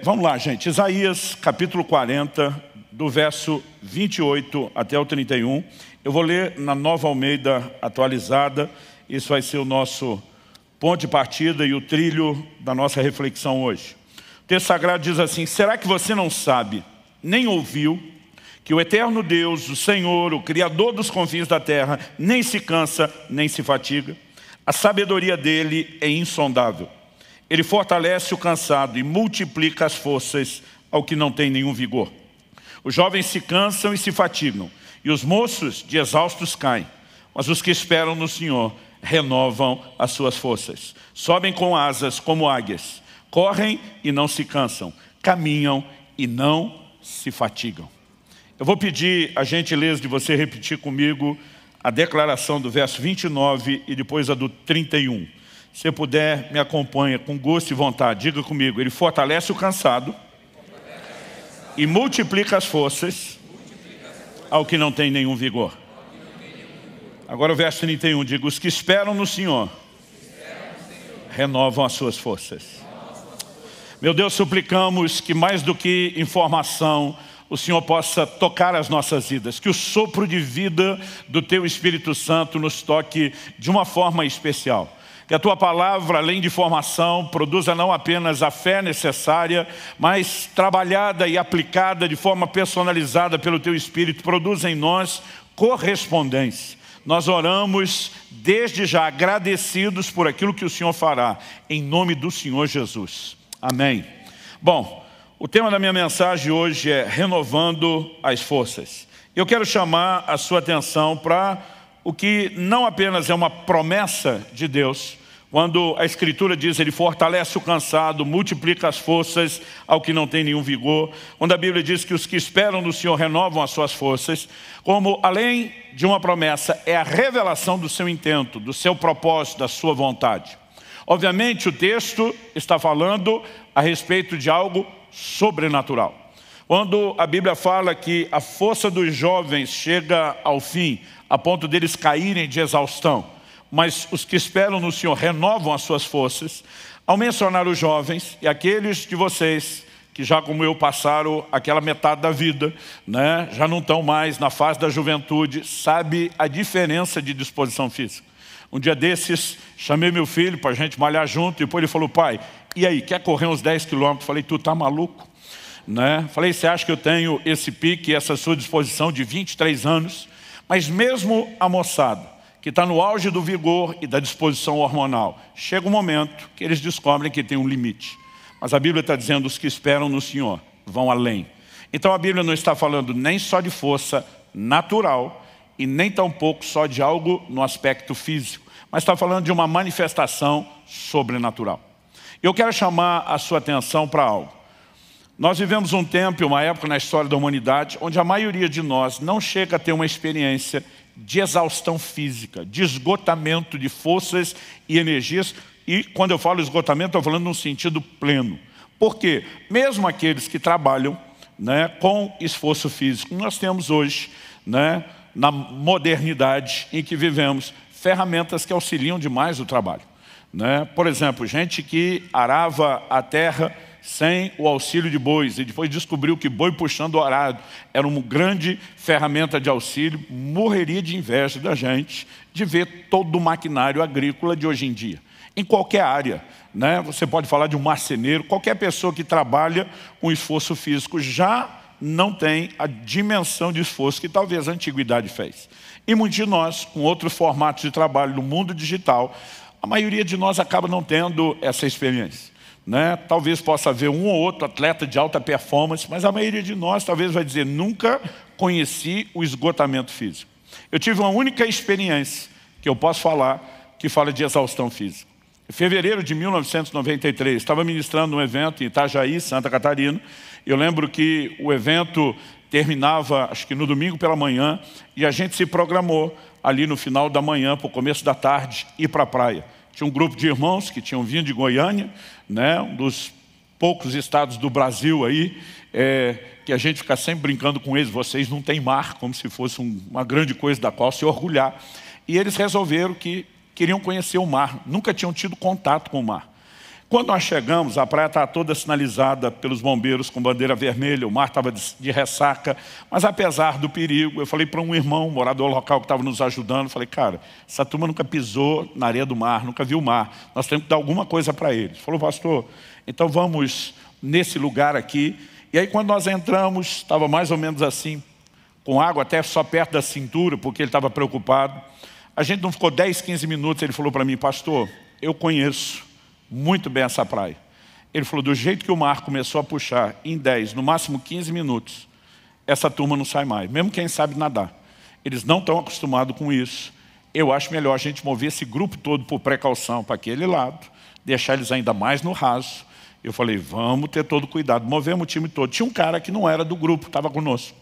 Vamos lá, gente. Isaías, capítulo 40, do verso 28 até o 31. Eu vou ler na Nova Almeida atualizada. Isso vai ser o nosso ponto de partida e o trilho da nossa reflexão hoje. O texto sagrado diz assim: será que você não sabe, nem ouviu, que o eterno Deus, o Senhor, o Criador dos confins da terra, nem se cansa, nem se fatiga? A sabedoria dele é insondável. Ele fortalece o cansado e multiplica as forças ao que não tem nenhum vigor. Os jovens se cansam e se fatigam, e os moços de exaustos caem. Mas os que esperam no Senhor renovam as suas forças. Sobem com asas como águias. Correm e não se cansam. Caminham e não se fatigam. Eu vou pedir a gentileza de você repetir comigo a declaração do verso 29 e depois a do 31. Se puder, me acompanha com gosto e vontade. Diga comigo: ele fortalece o cansado e multiplica as forças ao que não tem nenhum vigor. Agora o verso 31, diga: os que esperam no Senhor renovam as suas forças. Meu Deus, suplicamos que mais do que informação, o Senhor possa tocar as nossas vidas, que o sopro de vida do Teu Espírito Santo nos toque de uma forma especial. Que a Tua palavra, além de formação, produza não apenas a fé necessária, mas trabalhada e aplicada de forma personalizada pelo Teu Espírito, produza em nós correspondência. Nós oramos desde já agradecidos por aquilo que o Senhor fará, em nome do Senhor Jesus. Amém. Bom, o tema da minha mensagem hoje é renovando as forças. Eu quero chamar a sua atenção para o que não apenas é uma promessa de Deus, quando a Escritura diz: ele fortalece o cansado, multiplica as forças ao que não tem nenhum vigor. Quando a Bíblia diz que os que esperam no Senhor renovam as suas forças, como além de uma promessa, é a revelação do seu intento, do seu propósito, da sua vontade. Obviamente o texto está falando a respeito de algo sobrenatural. Quando a Bíblia fala que a força dos jovens chega ao fim, a ponto deles caírem de exaustão, mas os que esperam no Senhor renovam as suas forças, ao mencionar os jovens e aqueles de vocês que já como eu passaram aquela metade da vida, né, já não estão mais na fase da juventude, sabe a diferença de disposição física. Um dia desses, chamei meu filho para a gente malhar junto, e depois ele falou: pai, e aí, quer correr uns 10 quilômetros? Falei: tu tá maluco? Né? Falei: você acha que eu tenho esse pique, essa sua disposição de 23 anos? Mas mesmo a moçada, que está no auge do vigor e da disposição hormonal, chega um momento que eles descobrem que tem um limite. Mas a Bíblia está dizendo: os que esperam no Senhor vão além. Então a Bíblia não está falando nem só de força natural, e nem tampouco só de algo no aspecto físico, mas está falando de uma manifestação sobrenatural. Eu quero chamar a sua atenção para algo. Nós vivemos um tempo e uma época na história da humanidade onde a maioria de nós não chega a ter uma experiência de exaustão física, de esgotamento de forças e energias. E quando eu falo esgotamento, estou falando num sentido pleno. Por quê? Mesmo aqueles que trabalham, né, com esforço físico, nós temos hoje, né, na modernidade em que vivemos, ferramentas que auxiliam demais o trabalho. Né? Por exemplo, gente que arava a terra sem o auxílio de bois e depois descobriu que boi puxando o arado era uma grande ferramenta de auxílio, morreria de inveja da gente de ver todo o maquinário agrícola de hoje em dia. Em qualquer área, né? Você pode falar de um marceneiro, qualquer pessoa que trabalha com esforço físico já não tem a dimensão de esforço que talvez a antiguidade fez. E muitos de nós, com outros formatos de trabalho no mundo digital, a maioria de nós acaba não tendo essa experiência. Né? Talvez possa haver um ou outro atleta de alta performance, mas a maioria de nós talvez vai dizer: nunca conheci o esgotamento físico. Eu tive uma única experiência que eu posso falar, que fala de exaustão física. Em fevereiro de 1993, estava ministrando um evento em Itajaí, Santa Catarina. Eu lembro que o evento terminava, acho que no domingo pela manhã, e a gente se programou ali no final da manhã, para o começo da tarde, ir para a praia. Tinha um grupo de irmãos que tinham vindo de Goiânia, né, um dos poucos estados do Brasil aí, que a gente fica sempre brincando com eles: vocês não têm mar, como se fosse uma grande coisa da qual se orgulhar. E eles resolveram que queriam conhecer o mar, nunca tinham tido contato com o mar. Quando nós chegamos, a praia estava toda sinalizada pelos bombeiros com bandeira vermelha, o mar estava de ressaca, mas apesar do perigo, eu falei para um irmão, um morador local que estava nos ajudando, falei, cara, essa turma nunca pisou na areia do mar, nunca viu o mar, nós temos que dar alguma coisa para eles. Ele falou, pastor, então vamos nesse lugar aqui. E aí quando nós entramos, estava mais ou menos assim, com água até só perto da cintura, porque ele estava preocupado. A gente não ficou 10, 15 minutos, ele falou para mim, pastor, eu conheço muito bem essa praia. Ele falou, do jeito que o mar começou a puxar, em 10, no máximo 15 minutos, essa turma não sai mais, mesmo quem sabe nadar. Eles não estão acostumados com isso. Eu acho melhor a gente mover esse grupo todo por precaução para aquele lado, deixar eles ainda mais no raso. Eu falei, vamos ter todo cuidado. Movemos o time todo. Tinha um cara que não era do grupo, estava conosco.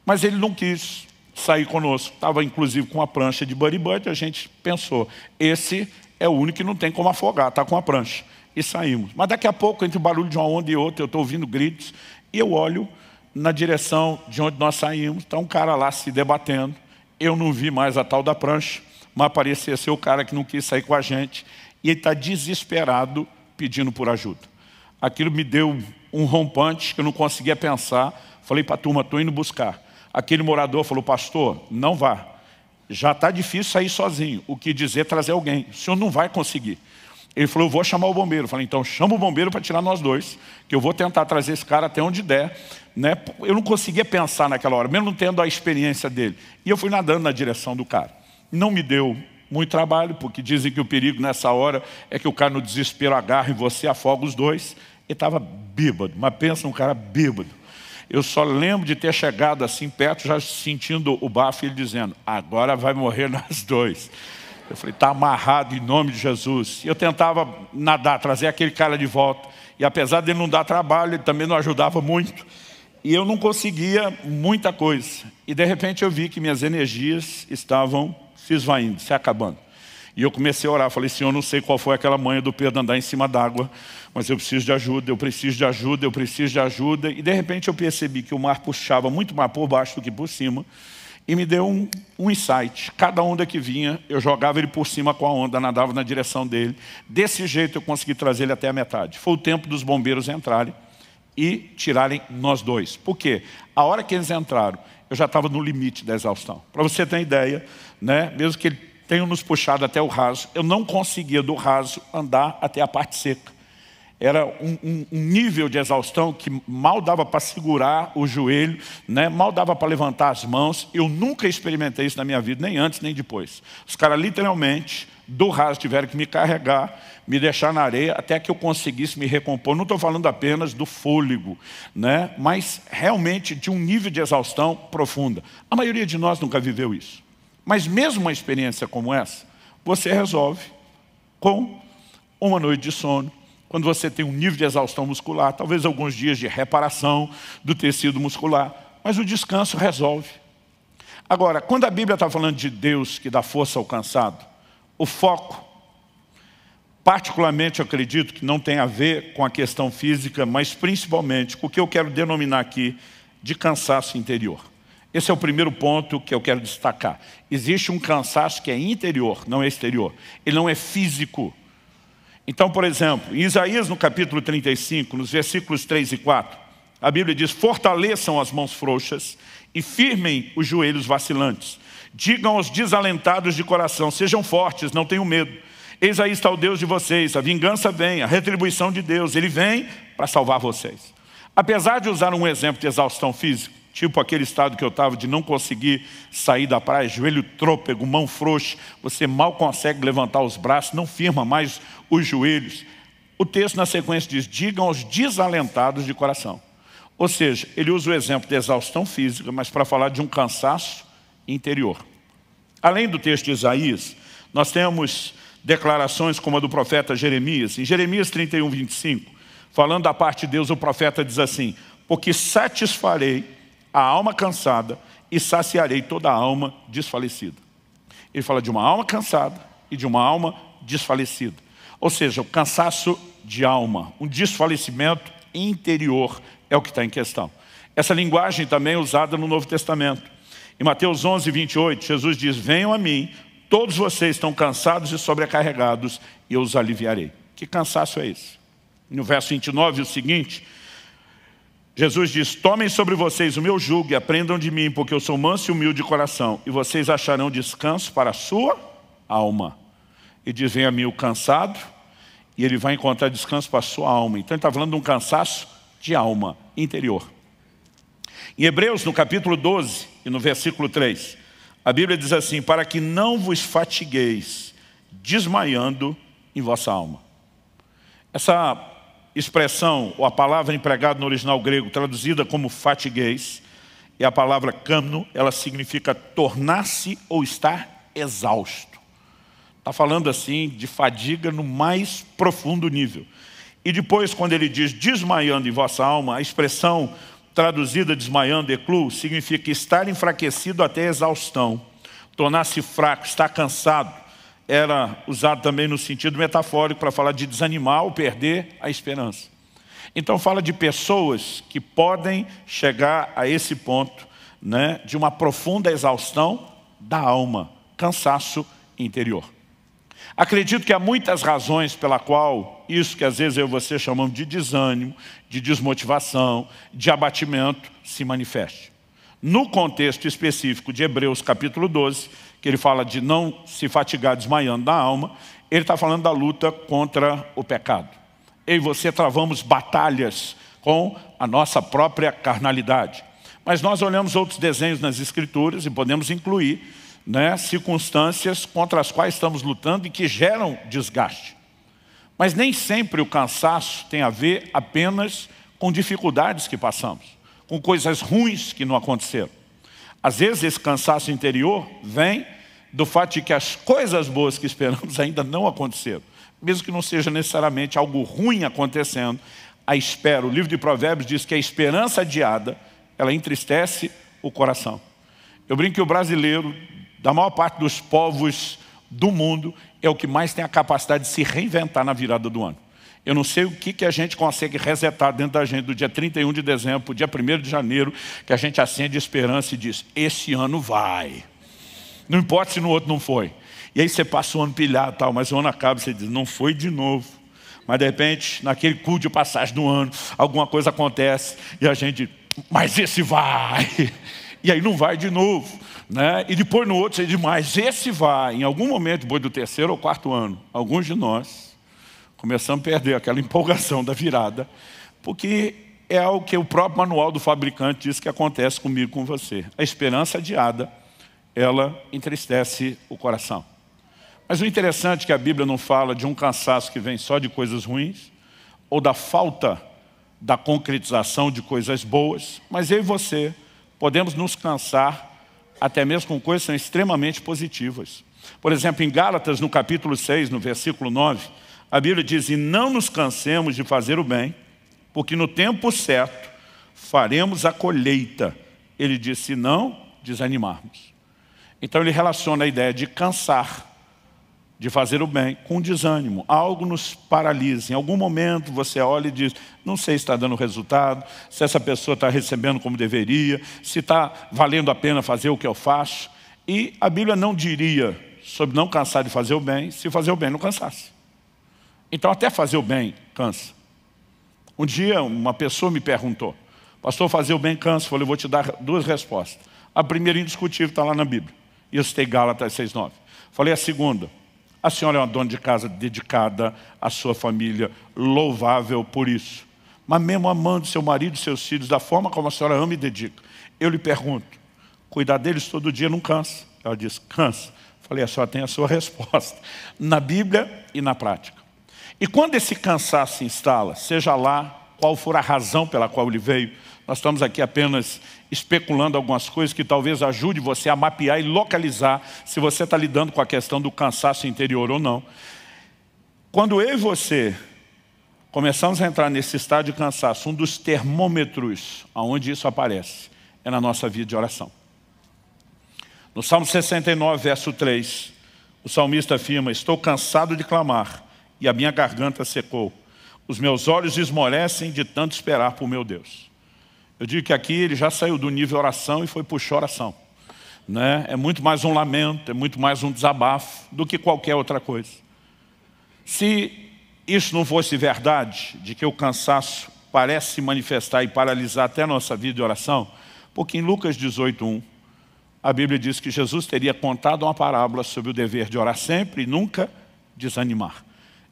Mas ele não quis sair conosco. Estava inclusive com uma prancha de buddy-buddy. A gente pensou, esse é o único que não tem como afogar, está com a prancha. E saímos. Mas daqui a pouco, entre o barulho de uma onda e outra, eu estou ouvindo gritos. E eu olho na direção de onde nós saímos. Está um cara lá se debatendo. Eu não vi mais a tal da prancha, mas parecia ser o cara que não quis sair com a gente. E ele está desesperado pedindo por ajuda. Aquilo me deu um rompante que eu não conseguia pensar. Falei para a turma, estou indo buscar. Aquele morador falou, pastor, não vá. Já está difícil sair sozinho. O que dizer trazer alguém. O senhor não vai conseguir. Ele falou, eu vou chamar o bombeiro. Eu falei, então chama o bombeiro para tirar nós dois, que eu vou tentar trazer esse cara até onde der. Né? Eu não conseguia pensar naquela hora, mesmo não tendo a experiência dele. E eu fui nadando na direção do cara. Não me deu muito trabalho, porque dizem que o perigo nessa hora é que o cara no desespero agarra e você afoga os dois. Ele estava bêbado, mas pensa um cara bêbado. Eu só lembro de ter chegado assim perto, já sentindo o bafo e ele dizendo, agora vai morrer nós dois. Eu falei, está amarrado em nome de Jesus. E eu tentava nadar, trazer aquele cara de volta. E apesar dele não dar trabalho, ele também não ajudava muito. E eu não conseguia muita coisa. E de repente eu vi que minhas energias estavam se esvaindo, se acabando. E eu comecei a orar, falei, Senhor, não sei qual foi aquela manha do Pedro andar em cima d'água, mas eu preciso de ajuda, eu preciso de ajuda, eu preciso de ajuda. E de repente eu percebi que o mar puxava muito mais por baixo do que por cima. E me deu um insight. Cada onda que vinha, eu jogava ele por cima com a onda, nadava na direção dele. Desse jeito eu consegui trazer ele até a metade. Foi o tempo dos bombeiros entrarem e tirarem nós dois. Por quê? A hora que eles entraram, eu já estava no limite da exaustão. Para você ter ideia, né? Mesmo que ele tenha nos puxado até o raso, eu não conseguia do raso andar até a parte seca. Era um nível de exaustão que mal dava para segurar o joelho, né? Mal dava para levantar as mãos. Eu nunca experimentei isso na minha vida, nem antes nem depois. Os caras literalmente, do raso, tiveram que me carregar, me deixar na areia, até que eu conseguisse me recompor. Não estou falando apenas do fôlego, né? Mas realmente de um nível de exaustão profunda. A maioria de nós nunca viveu isso. Mas mesmo uma experiência como essa, você resolve com uma noite de sono, quando você tem um nível de exaustão muscular, talvez alguns dias de reparação do tecido muscular, mas o descanso resolve. Agora, quando a Bíblia está falando de Deus que dá força ao cansado, o foco, particularmente eu acredito que não tem a ver com a questão física, mas principalmente com o que eu quero denominar aqui de cansaço interior. Esse é o primeiro ponto que eu quero destacar. Existe um cansaço que é interior, não é exterior. Ele não é físico. Então, por exemplo, em Isaías, no capítulo 35, nos versículos 3 e 4, a Bíblia diz, fortaleçam as mãos frouxas e firmem os joelhos vacilantes. Digam aos desalentados de coração, sejam fortes, não tenham medo. Eis aí está o Deus de vocês, a vingança vem, a retribuição de Deus. Ele vem para salvar vocês. Apesar de usar um exemplo de exaustão física, tipo aquele estado que eu estava de não conseguir sair da praia, joelho trôpego, mão frouxa, você mal consegue levantar os braços, não firma mais os joelhos. O texto na sequência diz, digam aos desalentados de coração. Ou seja, ele usa o exemplo de exaustão física, mas para falar de um cansaço interior. Além do texto de Isaías, nós temos declarações como a do profeta Jeremias. Em Jeremias 31, 25, falando da parte de Deus, o profeta diz assim, porque satisfarei a alma cansada e saciarei toda a alma desfalecida. Ele fala de uma alma cansada e de uma alma desfalecida. Ou seja, o cansaço de alma, um desfalecimento interior é o que está em questão. Essa linguagem também é usada no Novo Testamento. Em Mateus 11, 28, Jesus diz, venham a mim, todos vocês estão cansados e sobrecarregados, e eu os aliviarei. Que cansaço é esse? No verso 29, o seguinte, Jesus diz, tomem sobre vocês o meu jugo e aprendam de mim, porque eu sou manso e humilde de coração, e vocês acharão descanso para a sua alma. E diz, vem a mim o cansado, e ele vai encontrar descanso para a sua alma. Então ele está falando de um cansaço de alma interior. Em Hebreus, no capítulo 12 e no versículo 3, a Bíblia diz assim, para que não vos fatigueis, desmaiando em vossa alma. Essa expressão, ou a palavra empregada no original grego, traduzida como fatigueis, é a palavra kamno, ela significa tornar-se ou estar exausto. Está falando assim de fadiga no mais profundo nível. E depois, quando ele diz desmaiando em vossa alma, a expressão traduzida desmaiando, eclu, significa estar enfraquecido até exaustão, tornar-se fraco, estar cansado. Era usado também no sentido metafórico para falar de desanimar ou perder a esperança. Então fala de pessoas que podem chegar a esse ponto, né, de uma profunda exaustão da alma, cansaço interior. Acredito que há muitas razões pela qual isso que às vezes eu e você chamamos de desânimo, de desmotivação, de abatimento, se manifeste. No contexto específico de Hebreus capítulo 12, que ele fala de não se fatigar desmaiando na alma, ele está falando da luta contra o pecado. Eu e você travamos batalhas com a nossa própria carnalidade. Mas nós olhamos outros desenhos nas Escrituras e podemos incluir, né, circunstâncias contra as quais estamos lutando e que geram desgaste. Mas nem sempre o cansaço tem a ver apenas com dificuldades que passamos, com coisas ruins que não aconteceram. Às vezes esse cansaço interior vem do fato de que as coisas boas que esperamos ainda não aconteceram. Mesmo que não seja necessariamente algo ruim acontecendo, a espera, o livro de Provérbios diz que a esperança adiada, ela entristece o coração. Eu brinco que o brasileiro, da maior parte dos povos do mundo, é o que mais tem a capacidade de se reinventar na virada do ano. Eu não sei o que a gente consegue resetar dentro da gente do dia 31 de dezembro, para o dia 1º de janeiro, que a gente acende esperança e diz, esse ano vai. Não importa se no outro não foi. E aí você passa o ano pilhado e tal, mas o ano acaba e você diz, não foi de novo. Mas de repente, naquele culto de passagem do ano, alguma coisa acontece e a gente diz, mas esse vai. E aí não vai de novo, né? E depois no outro você diz, mas esse vai. Em algum momento, depois do 3º ou 4º ano, alguns de nós começamos a perder aquela empolgação da virada, porque é algo que o próprio manual do fabricante diz que acontece comigo, com você. A esperança adiada, ela entristece o coração. Mas o interessante é que a Bíblia não fala de um cansaço que vem só de coisas ruins, ou da falta da concretização de coisas boas, mas eu e você podemos nos cansar até mesmo com coisas que são extremamente positivas. Por exemplo, em Gálatas, no capítulo 6, no versículo 9, a Bíblia diz, e não nos cansemos de fazer o bem, porque no tempo certo faremos a colheita. Ele diz, se não desanimarmos. Então ele relaciona a ideia de cansar, de fazer o bem, com desânimo. Algo nos paralisa. Em algum momento você olha e diz, não sei se está dando resultado, se essa pessoa está recebendo como deveria, se está valendo a pena fazer o que eu faço. E a Bíblia não diria sobre não cansar de fazer o bem, se fazer o bem não cansasse. Então até fazer o bem cansa. Um dia uma pessoa me perguntou, pastor, fazer o bem cansa? Eu falei, eu vou te dar duas respostas. A primeira indiscutível está lá na Bíblia. E eu citei Gálatas 6,9. Falei a segunda, a senhora é uma dona de casa dedicada à sua família, louvável por isso. Mas mesmo amando seu marido e seus filhos da forma como a senhora ama e dedica, eu lhe pergunto, cuidar deles todo dia não cansa? Ela disse, cansa. Falei, a senhora tem a sua resposta, na Bíblia e na prática. E quando esse cansaço se instala, seja lá qual for a razão pela qual ele veio, nós estamos aqui apenas especulando algumas coisas que talvez ajude você a mapear e localizar se você está lidando com a questão do cansaço interior ou não. Quando eu e você começamos a entrar nesse estado de cansaço, um dos termômetros onde isso aparece é na nossa vida de oração. No Salmo 69, verso 3, o salmista afirma, estou cansado de clamar e a minha garganta secou. Os meus olhos esmorecem de tanto esperar por meu Deus. Eu digo que aqui ele já saiu do nível oração e foi para o choração, né? É muito mais um lamento, é muito mais um desabafo do que qualquer outra coisa. Se isso não fosse verdade, de que o cansaço parece se manifestar e paralisar até a nossa vida de oração, porque em Lucas 18:1, a Bíblia diz que Jesus teria contado uma parábola sobre o dever de orar sempre e nunca desanimar.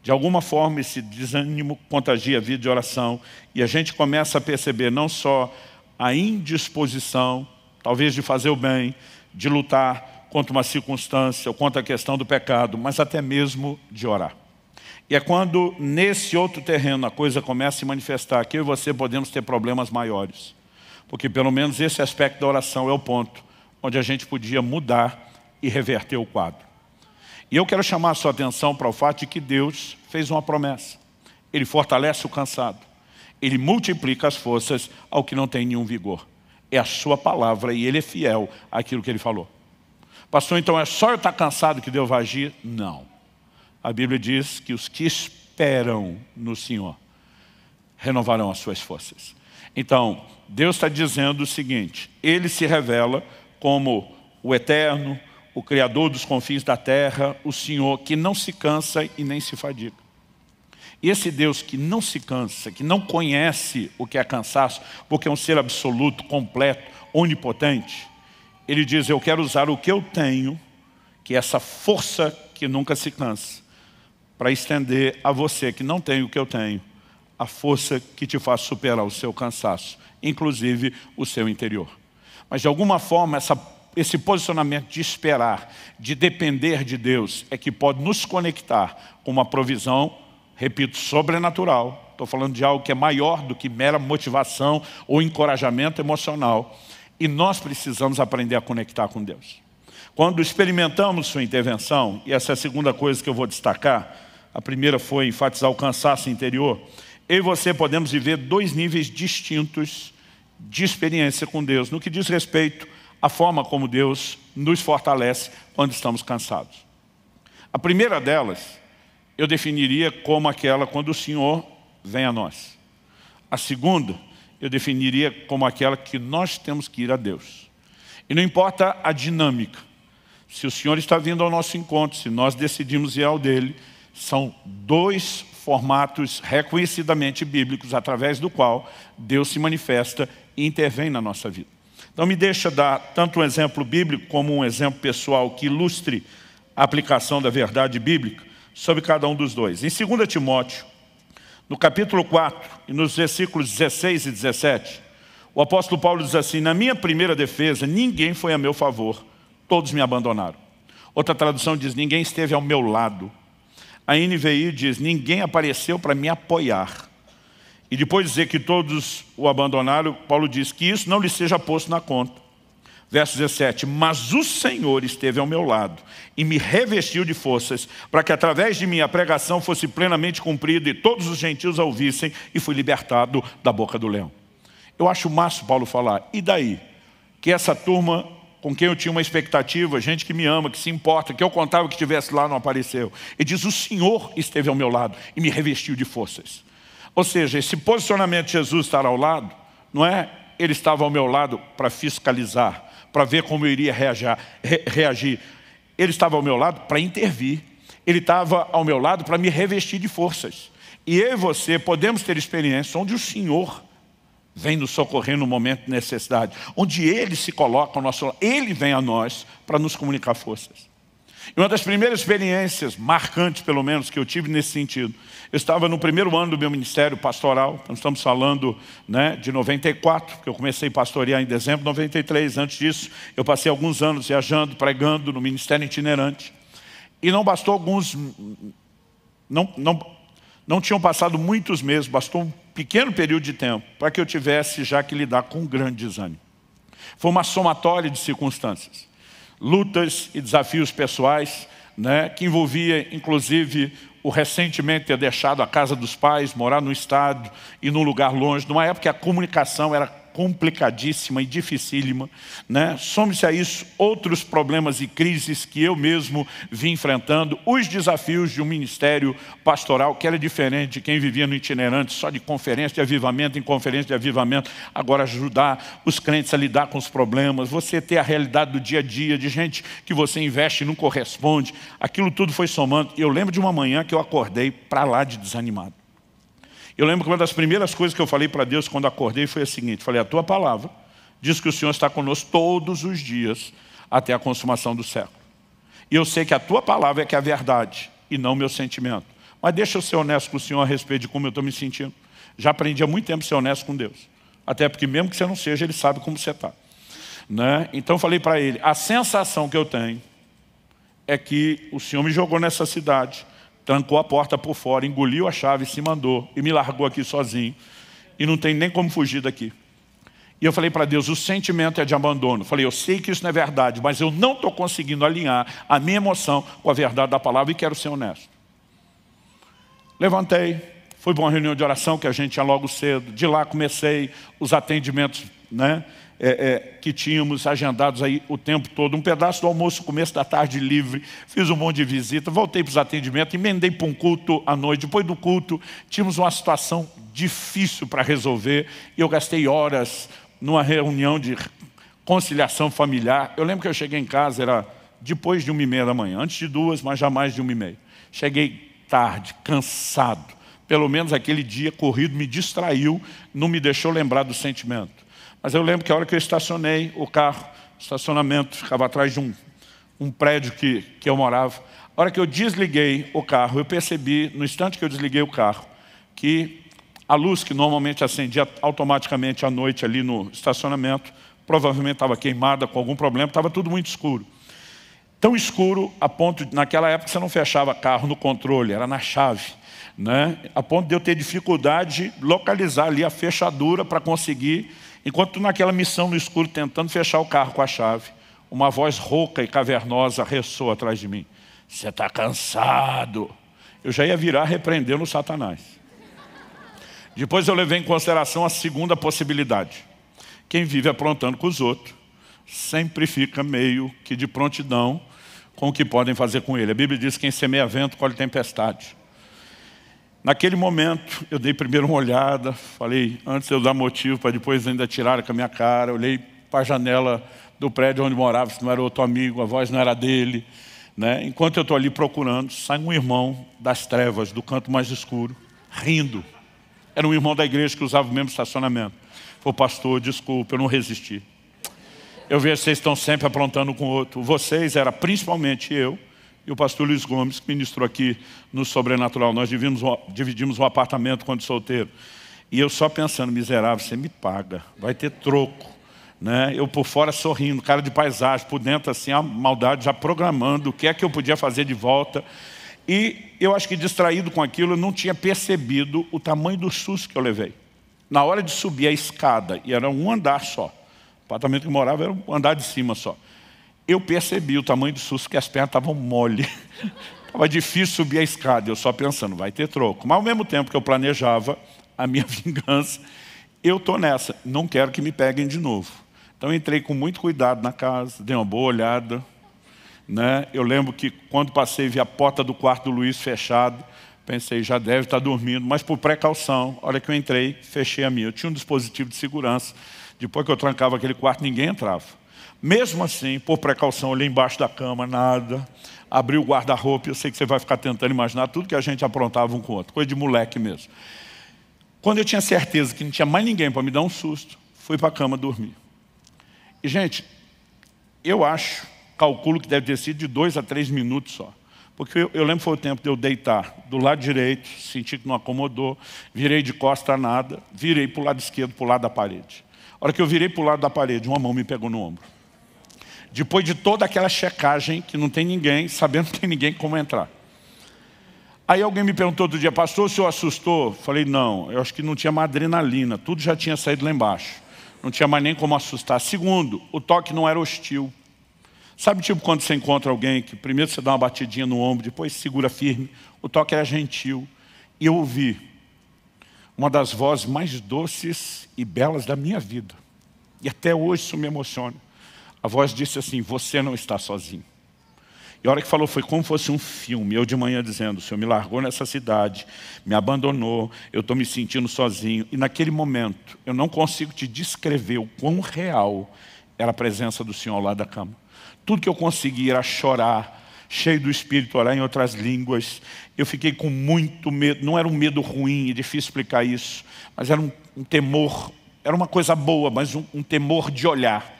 De alguma forma, esse desânimo contagia a vida de oração e a gente começa a perceber não só a indisposição, talvez de fazer o bem, de lutar contra uma circunstância ou contra a questão do pecado, mas até mesmo de orar. E é quando nesse outro terreno a coisa começa a se manifestar que eu e você podemos ter problemas maiores. Porque pelo menos esse aspecto da oração é o ponto onde a gente podia mudar e reverter o quadro. E eu quero chamar a sua atenção para o fato de que Deus fez uma promessa. Ele fortalece o cansado. Ele multiplica as forças ao que não tem nenhum vigor. É a sua palavra e Ele é fiel àquilo que Ele falou. Pastor, então é só eu estar cansado que Deus vai agir? Não. A Bíblia diz que os que esperam no Senhor renovarão as suas forças. Então, Deus está dizendo o seguinte, Ele se revela como o Eterno, o Criador dos confins da terra, o Senhor que não se cansa e nem se fadiga. E esse Deus que não se cansa, que não conhece o que é cansaço, porque é um ser absoluto, completo, onipotente, Ele diz, eu quero usar o que eu tenho, que é essa força que nunca se cansa, para estender a você que não tem o que eu tenho, a força que te faz superar o seu cansaço, inclusive o seu interior. Mas de alguma forma esse posicionamento de esperar, de depender de Deus, é que pode nos conectar com uma provisão, repito, sobrenatural. Estou falando de algo que é maior do que mera motivação ou encorajamento emocional. E nós precisamos aprender a conectar com Deus. Quando experimentamos sua intervenção, e essa é a segunda coisa que eu vou destacar, a primeira foi enfatizar o cansaço interior, eu e você podemos viver dois níveis distintos de experiência com Deus, no que diz respeito à forma como Deus nos fortalece quando estamos cansados. A primeira delas, eu definiria como aquela quando o Senhor vem a nós. A segunda, eu definiria como aquela que nós temos que ir a Deus. E não importa a dinâmica, se o Senhor está vindo ao nosso encontro, se nós decidimos ir ao dele, são dois formatos reconhecidamente bíblicos através do qual Deus se manifesta e intervém na nossa vida. Então me deixa dar tanto um exemplo bíblico como um exemplo pessoal que ilustre a aplicação da verdade bíblica sobre cada um dos dois. Em 2 Timóteo, no capítulo 4 e nos versículos 16 e 17, o apóstolo Paulo diz assim, na minha primeira defesa, ninguém foi a meu favor, todos me abandonaram. Outra tradução diz, ninguém esteve ao meu lado. A NVI diz, ninguém apareceu para me apoiar. E depois de dizer que todos o abandonaram, Paulo diz que isso não lhe seja posto na conta. Verso 17, mas o Senhor esteve ao meu lado e me revestiu de forças para que através de mim a pregação fosse plenamente cumprida e todos os gentios a ouvissem e fui libertado da boca do leão. Eu acho massa Paulo falar, e daí? Que essa turma com quem eu tinha uma expectativa, gente que me ama, que se importa, que eu contava que estivesse lá, não apareceu. Ele diz, o Senhor esteve ao meu lado e me revestiu de forças. Ou seja, esse posicionamento de Jesus estar ao lado, não é ele estava ao meu lado para fiscalizar, para ver como eu iria reagir. Ele estava ao meu lado para intervir. Ele estava ao meu lado para me revestir de forças. E eu e você podemos ter experiências onde o Senhor vem nos socorrer no momento de necessidade, onde Ele se coloca ao nosso lado, Ele vem a nós para nos comunicar forças. E uma das primeiras experiências, marcantes pelo menos, que eu tive nesse sentido, eu estava no primeiro ano do meu ministério pastoral, nós estamos falando de 94, porque eu comecei a pastorear em dezembro de 93, antes disso eu passei alguns anos viajando, pregando no ministério itinerante, e não bastou alguns, não tinham passado muitos meses, bastou um pequeno período de tempo para que eu tivesse já que lidar com um grande desânimo. Foi uma somatória de circunstâncias, lutas e desafios pessoais, que envolvia inclusive o recentemente ter deixado a casa dos pais, morar no estado e num lugar longe, numa época que a comunicação era complicadíssima e dificílima, né? Some-se a isso outros problemas e crises que eu mesmo vim enfrentando, os desafios de um ministério pastoral que era diferente de quem vivia no itinerante, só de conferência de avivamento em conferência de avivamento, agora ajudar os crentes a lidar com os problemas, você ter a realidade do dia a dia, de gente que você investe e não corresponde, aquilo tudo foi somando. E eu lembro de uma manhã que eu acordei para lá de desanimado. Eu lembro que uma das primeiras coisas que eu falei para Deus quando acordei foi a seguinte, falei, a tua palavra diz que o Senhor está conosco todos os dias até a consumação do século. E eu sei que a tua palavra é que é a verdade e não o meu sentimento. Mas deixa eu ser honesto com o Senhor a respeito de como eu estou me sentindo. Já aprendi há muito tempo a ser honesto com Deus. Até porque mesmo que você não seja, Ele sabe como você está. Né? Então eu falei para Ele, a sensação que eu tenho é que o Senhor me jogou nessa cidade, trancou a porta por fora, engoliu a chave, se mandou e me largou aqui sozinho. E não tem nem como fugir daqui. E eu falei para Deus, o sentimento é de abandono. Falei, eu sei que isso não é verdade, mas eu não estou conseguindo alinhar a minha emoção com a verdade da palavra e quero ser honesto. Levantei, fui para uma reunião de oração que a gente tinha logo cedo. De lá comecei os atendimentos, né? Que tínhamos agendados aí o tempo todo, um pedaço do almoço, começo da tarde livre, fiz um monte de visita, voltei para os atendimentos, emendei para um culto à noite. Depois do culto, tínhamos uma situação difícil para resolver e eu gastei horas numa reunião de conciliação familiar. Eu lembro que eu cheguei em casa, era depois de 1h30 da manhã, antes de 2, mas jamais de 1h30. Cheguei tarde, cansado, pelo menos aquele dia corrido me distraiu, não me deixou lembrar do sentimento. Mas eu lembro que a hora que eu estacionei o carro, o estacionamento ficava atrás de um prédio que eu morava. A hora que eu desliguei o carro, eu percebi, no instante que eu desliguei o carro, que a luz que normalmente acendia automaticamente à noite ali no estacionamento, provavelmente estava queimada com algum problema, estava tudo muito escuro. Tão escuro a ponto, naquela época você não fechava carro no controle, era na chave. Né? A ponto de eu ter dificuldade de localizar ali a fechadura para conseguir. Enquanto naquela missão no escuro, tentando fechar o carro com a chave, uma voz rouca e cavernosa ressoa atrás de mim. Você está cansado. Eu já ia virar repreendendo o Satanás. Depois eu levei em consideração a segunda possibilidade. Quem vive aprontando com os outros, sempre fica meio que de prontidão com o que podem fazer com ele. A Bíblia diz que quem semeia vento, colhe tempestade. Naquele momento, eu dei primeiro uma olhada, falei, antes de eu dar motivo para depois ainda tirar com a minha cara, olhei para a janela do prédio onde morava, se não era outro amigo, a voz não era dele. Né? Enquanto eu estou ali procurando, sai um irmão das trevas, do canto mais escuro, rindo. Era um irmão da igreja que usava o mesmo estacionamento. Falei, pastor, desculpa, eu não resisti. Eu vejo que vocês estão sempre aprontando com o outro. Vocês, era principalmente eu, e o pastor Luiz Gomes, que ministrou aqui no Sobrenatural. Nós dividimos um apartamento quando solteiro. E eu só pensando, miserável, você me paga, vai ter troco. Né? Eu por fora sorrindo, cara de paisagem, por dentro assim, a maldade já programando o que é que eu podia fazer de volta. E eu acho que distraído com aquilo, eu não tinha percebido o tamanho do susto que eu levei. Na hora de subir a escada, e era um andar só, o apartamento que eu morava era um andar de cima só. Eu percebi o tamanho do susto, que as pernas estavam mole. Estava difícil subir a escada, eu só pensando, vai ter troco. Mas ao mesmo tempo que eu planejava a minha vingança, eu estou nessa, não quero que me peguem de novo. Então eu entrei com muito cuidado na casa, dei uma boa olhada. Né? Eu lembro que quando passei, vi a porta do quarto do Luiz fechada, pensei, já deve estar dormindo, mas por precaução, a hora que eu entrei, fechei a minha. Eu tinha um dispositivo de segurança, depois que eu trancava aquele quarto, ninguém entrava. Mesmo assim, por precaução, olhei embaixo da cama, nada. Abri o guarda-roupa, eu sei que você vai ficar tentando imaginar tudo que a gente aprontava um com o outro. Coisa de moleque mesmo. Quando eu tinha certeza que não tinha mais ninguém para me dar um susto, fui para a cama dormir. E, gente, eu calculo que deve ter sido de 2 a 3 minutos só. Porque eu lembro que foi o tempo de eu deitar do lado direito, senti que não acomodou, virei de costa a nada, virei para o lado esquerdo, para o lado da parede. A hora que eu virei para o lado da parede, uma mão me pegou no ombro. Depois de toda aquela checagem, que não tem ninguém, sabendo que não tem ninguém como entrar. Aí alguém me perguntou outro dia, pastor, o senhor assustou? Falei, não, eu acho que não tinha mais adrenalina, tudo já tinha saído lá embaixo. Não tinha mais nem como assustar. Segundo, o toque não era hostil. Sabe tipo quando você encontra alguém que primeiro você dá uma batidinha no ombro, depois segura firme, o toque era gentil. E eu ouvi uma das vozes mais doces e belas da minha vida. E até hoje isso me emociona. A voz disse assim, você não está sozinho. E a hora que falou foi como se fosse um filme. Eu de manhã dizendo, o Senhor me largou nessa cidade, me abandonou, eu estou me sentindo sozinho. E naquele momento, eu não consigo te descrever o quão real era a presença do Senhor ao lado da cama. Tudo que eu consegui era chorar, cheio do Espírito, orar em outras línguas. Eu fiquei com muito medo, não era um medo ruim, é difícil explicar isso, mas era um temor, era uma coisa boa, mas um temor de olhar.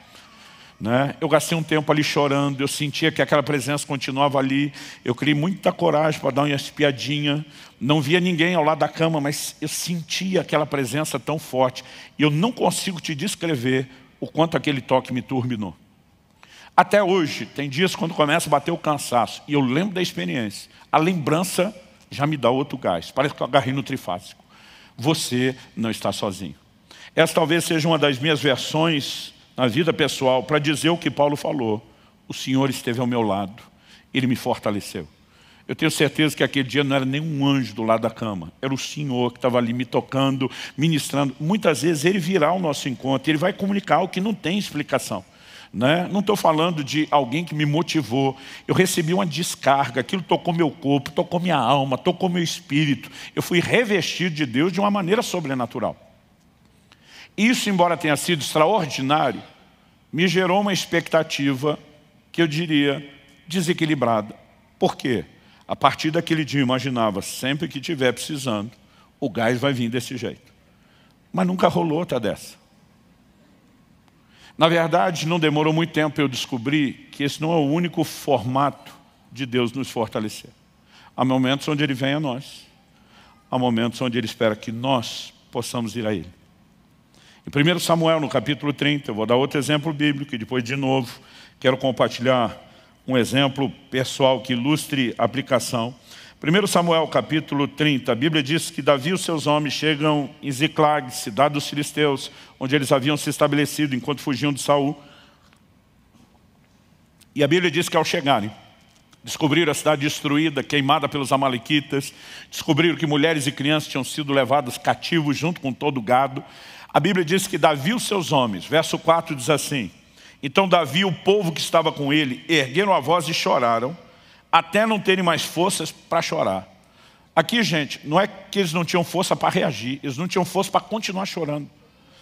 Né? Eu gastei um tempo ali chorando, eu sentia que aquela presença continuava ali, eu criei muita coragem para dar uma espiadinha, não via ninguém ao lado da cama, mas eu sentia aquela presença tão forte, e eu não consigo te descrever o quanto aquele toque me turbinou. Até hoje, tem dias quando começa a bater o cansaço, e eu lembro da experiência, a lembrança já me dá outro gás, parece que eu agarrei no trifásico. Você não está sozinho. Essa talvez seja uma das minhas versões na vida pessoal, para dizer o que Paulo falou. O Senhor esteve ao meu lado, Ele me fortaleceu. Eu tenho certeza que aquele dia não era nenhum anjo do lado da cama, era o Senhor que estava ali me tocando, ministrando. Muitas vezes Ele virá ao nosso encontro, Ele vai comunicar o que não tem explicação. Né? Não estou falando de alguém que me motivou, eu recebi uma descarga, aquilo tocou meu corpo, tocou minha alma, tocou meu espírito. Eu fui revestido de Deus de uma maneira sobrenatural. Isso, embora tenha sido extraordinário, me gerou uma expectativa que eu diria desequilibrada. Por quê? A partir daquele dia eu imaginava, sempre que estiver precisando, o gás vai vir desse jeito. Mas nunca rolou outra dessa. Na verdade, não demorou muito tempo para eu descobrir que esse não é o único formato de Deus nos fortalecer. Há momentos onde Ele vem a nós. Há momentos onde Ele espera que nós possamos ir a Ele. Em 1 Samuel, no capítulo 30, eu vou dar outro exemplo bíblico e depois, de novo, quero compartilhar um exemplo pessoal que ilustre a aplicação. 1 Samuel, capítulo 30, a Bíblia diz que Davi e os seus homens chegam em Ziclag, cidade dos filisteus, onde eles haviam se estabelecido enquanto fugiam de Saul. E a Bíblia diz que ao chegarem, descobriram a cidade destruída, queimada pelos amalequitas, descobriram que mulheres e crianças tinham sido levadas cativos junto com todo o gado. A Bíblia diz que Davi e os seus homens, verso 4 diz assim, então Davi e o povo que estava com ele ergueram a voz e choraram, até não terem mais forças para chorar. Aqui, gente, não é que eles não tinham força para reagir, eles não tinham força para continuar chorando.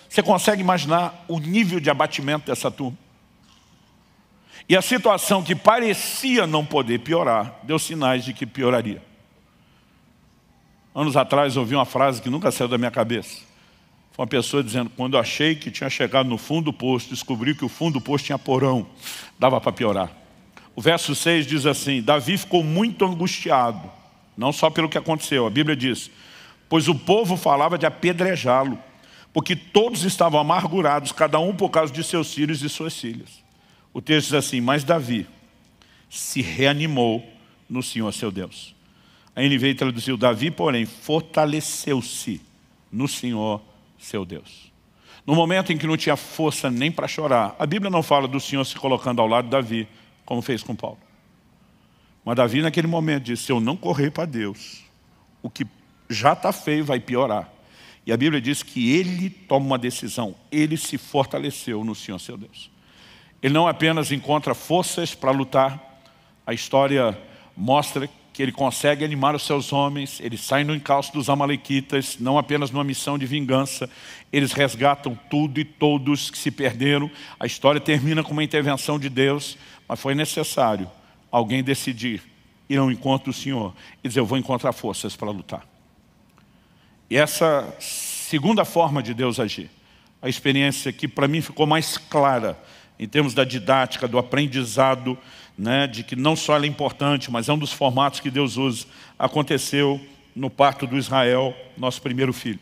Você consegue imaginar o nível de abatimento dessa turma? E a situação que parecia não poder piorar, deu sinais de que pioraria. Anos atrás eu ouvi uma frase que nunca saiu da minha cabeça. Foi uma pessoa dizendo, quando eu achei que tinha chegado no fundo do poço, descobri que o fundo do poço tinha porão, dava para piorar. O verso 6 diz assim, Davi ficou muito angustiado, não só pelo que aconteceu, a Bíblia diz, pois o povo falava de apedrejá-lo, porque todos estavam amargurados, cada um por causa de seus filhos e suas filhas. O texto diz assim, mas Davi se reanimou no Senhor seu Deus. A NVI traduziu, Davi, porém, fortaleceu-se no Senhor seu Deus. No momento em que não tinha força nem para chorar, a Bíblia não fala do Senhor se colocando ao lado de Davi, como fez com Paulo. Mas Davi naquele momento disse, se eu não correr para Deus, o que já está feio vai piorar. E a Bíblia diz que ele toma uma decisão, ele se fortaleceu no Senhor seu Deus. Ele não apenas encontra forças para lutar, a história mostra que ele consegue animar os seus homens, eles saem no encalço dos amalequitas, não apenas numa missão de vingança, eles resgatam tudo e todos que se perderam. A história termina com uma intervenção de Deus, mas foi necessário alguém decidir ir ao encontro do Senhor e dizer, eu vou encontrar forças para lutar. E essa segunda forma de Deus agir, a experiência que para mim ficou mais clara, em termos da didática, do aprendizado, né, de que não só ela é importante, mas é um dos formatos que Deus usa, aconteceu no parto do Israel, nosso primeiro filho.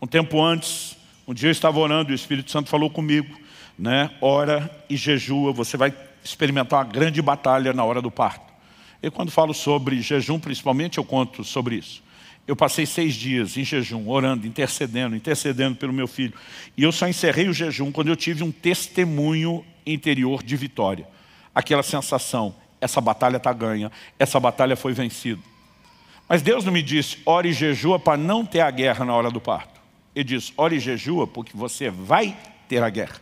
Um tempo antes, um dia eu estava orando e o Espírito Santo falou comigo, né, ora e jejua, você vai experimentar uma grande batalha na hora do parto. E quando falo sobre jejum, principalmente, eu conto sobre isso. Eu passei 6 dias em jejum, orando, intercedendo pelo meu filho. E eu só encerrei o jejum quando eu tive um testemunho interior de vitória. Aquela sensação, essa batalha está ganha, essa batalha foi vencida. Mas Deus não me disse, ore e jejua para não ter a guerra na hora do parto. Ele disse, ore e jejua porque você vai ter a guerra.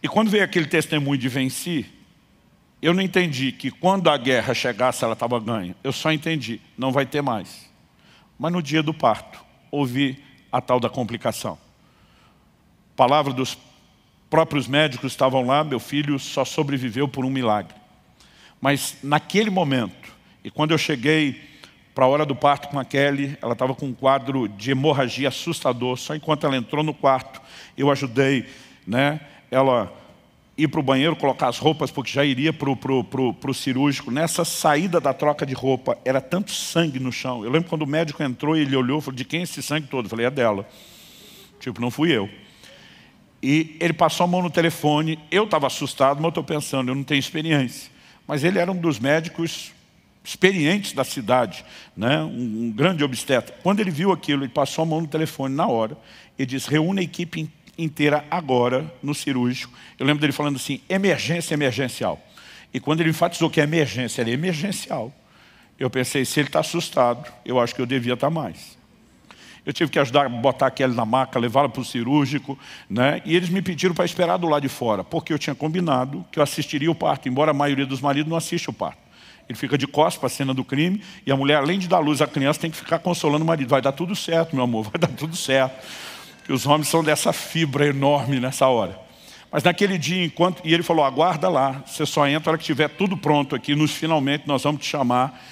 E quando veio aquele testemunho de venci, eu não entendi que quando a guerra chegasse ela estava ganha. Eu só entendi, não vai ter mais. Mas no dia do parto, houve a tal da complicação. Palavra dos próprios médicos estavam lá, meu filho só sobreviveu por um milagre. Mas naquele momento, e quando eu cheguei para a hora do parto com a Kelly, ela estava com um quadro de hemorragia assustador. Só enquanto ela entrou no quarto, eu ajudei, né, ela ir para o banheiro, colocar as roupas, porque já iria para o cirúrgico. Nessa saída da troca de roupa, era tanto sangue no chão. Eu lembro quando o médico entrou e ele olhou e falou, de quem é esse sangue todo? Eu falei, é dela. Tipo, não fui eu. E ele passou a mão no telefone, eu estava assustado, mas eu estou pensando, eu não tenho experiência. Mas ele era um dos médicos experientes da cidade, né? Um grande obstetra. Quando ele viu aquilo, ele passou a mão no telefone na hora e disse, reúne a equipe inteira agora no cirúrgico. Eu lembro dele falando assim, emergência emergencial. E quando ele enfatizou que é emergência, era emergencial. Eu pensei, se ele está assustado, eu acho que eu devia estar mais. Eu tive que ajudar a botar aquela na maca, levá-la para o cirúrgico, né? E eles me pediram para esperar do lado de fora, porque eu tinha combinado que eu assistiria o parto, embora a maioria dos maridos não assista o parto. Ele fica de costas para a cena do crime, e a mulher, além de dar luz à criança, tem que ficar consolando o marido. Vai dar tudo certo, meu amor, vai dar tudo certo. Que os homens são dessa fibra enorme nessa hora. Mas naquele dia, e ele falou, aguarda lá, você só entra na hora que tiver tudo pronto aqui, finalmente nós vamos te chamar.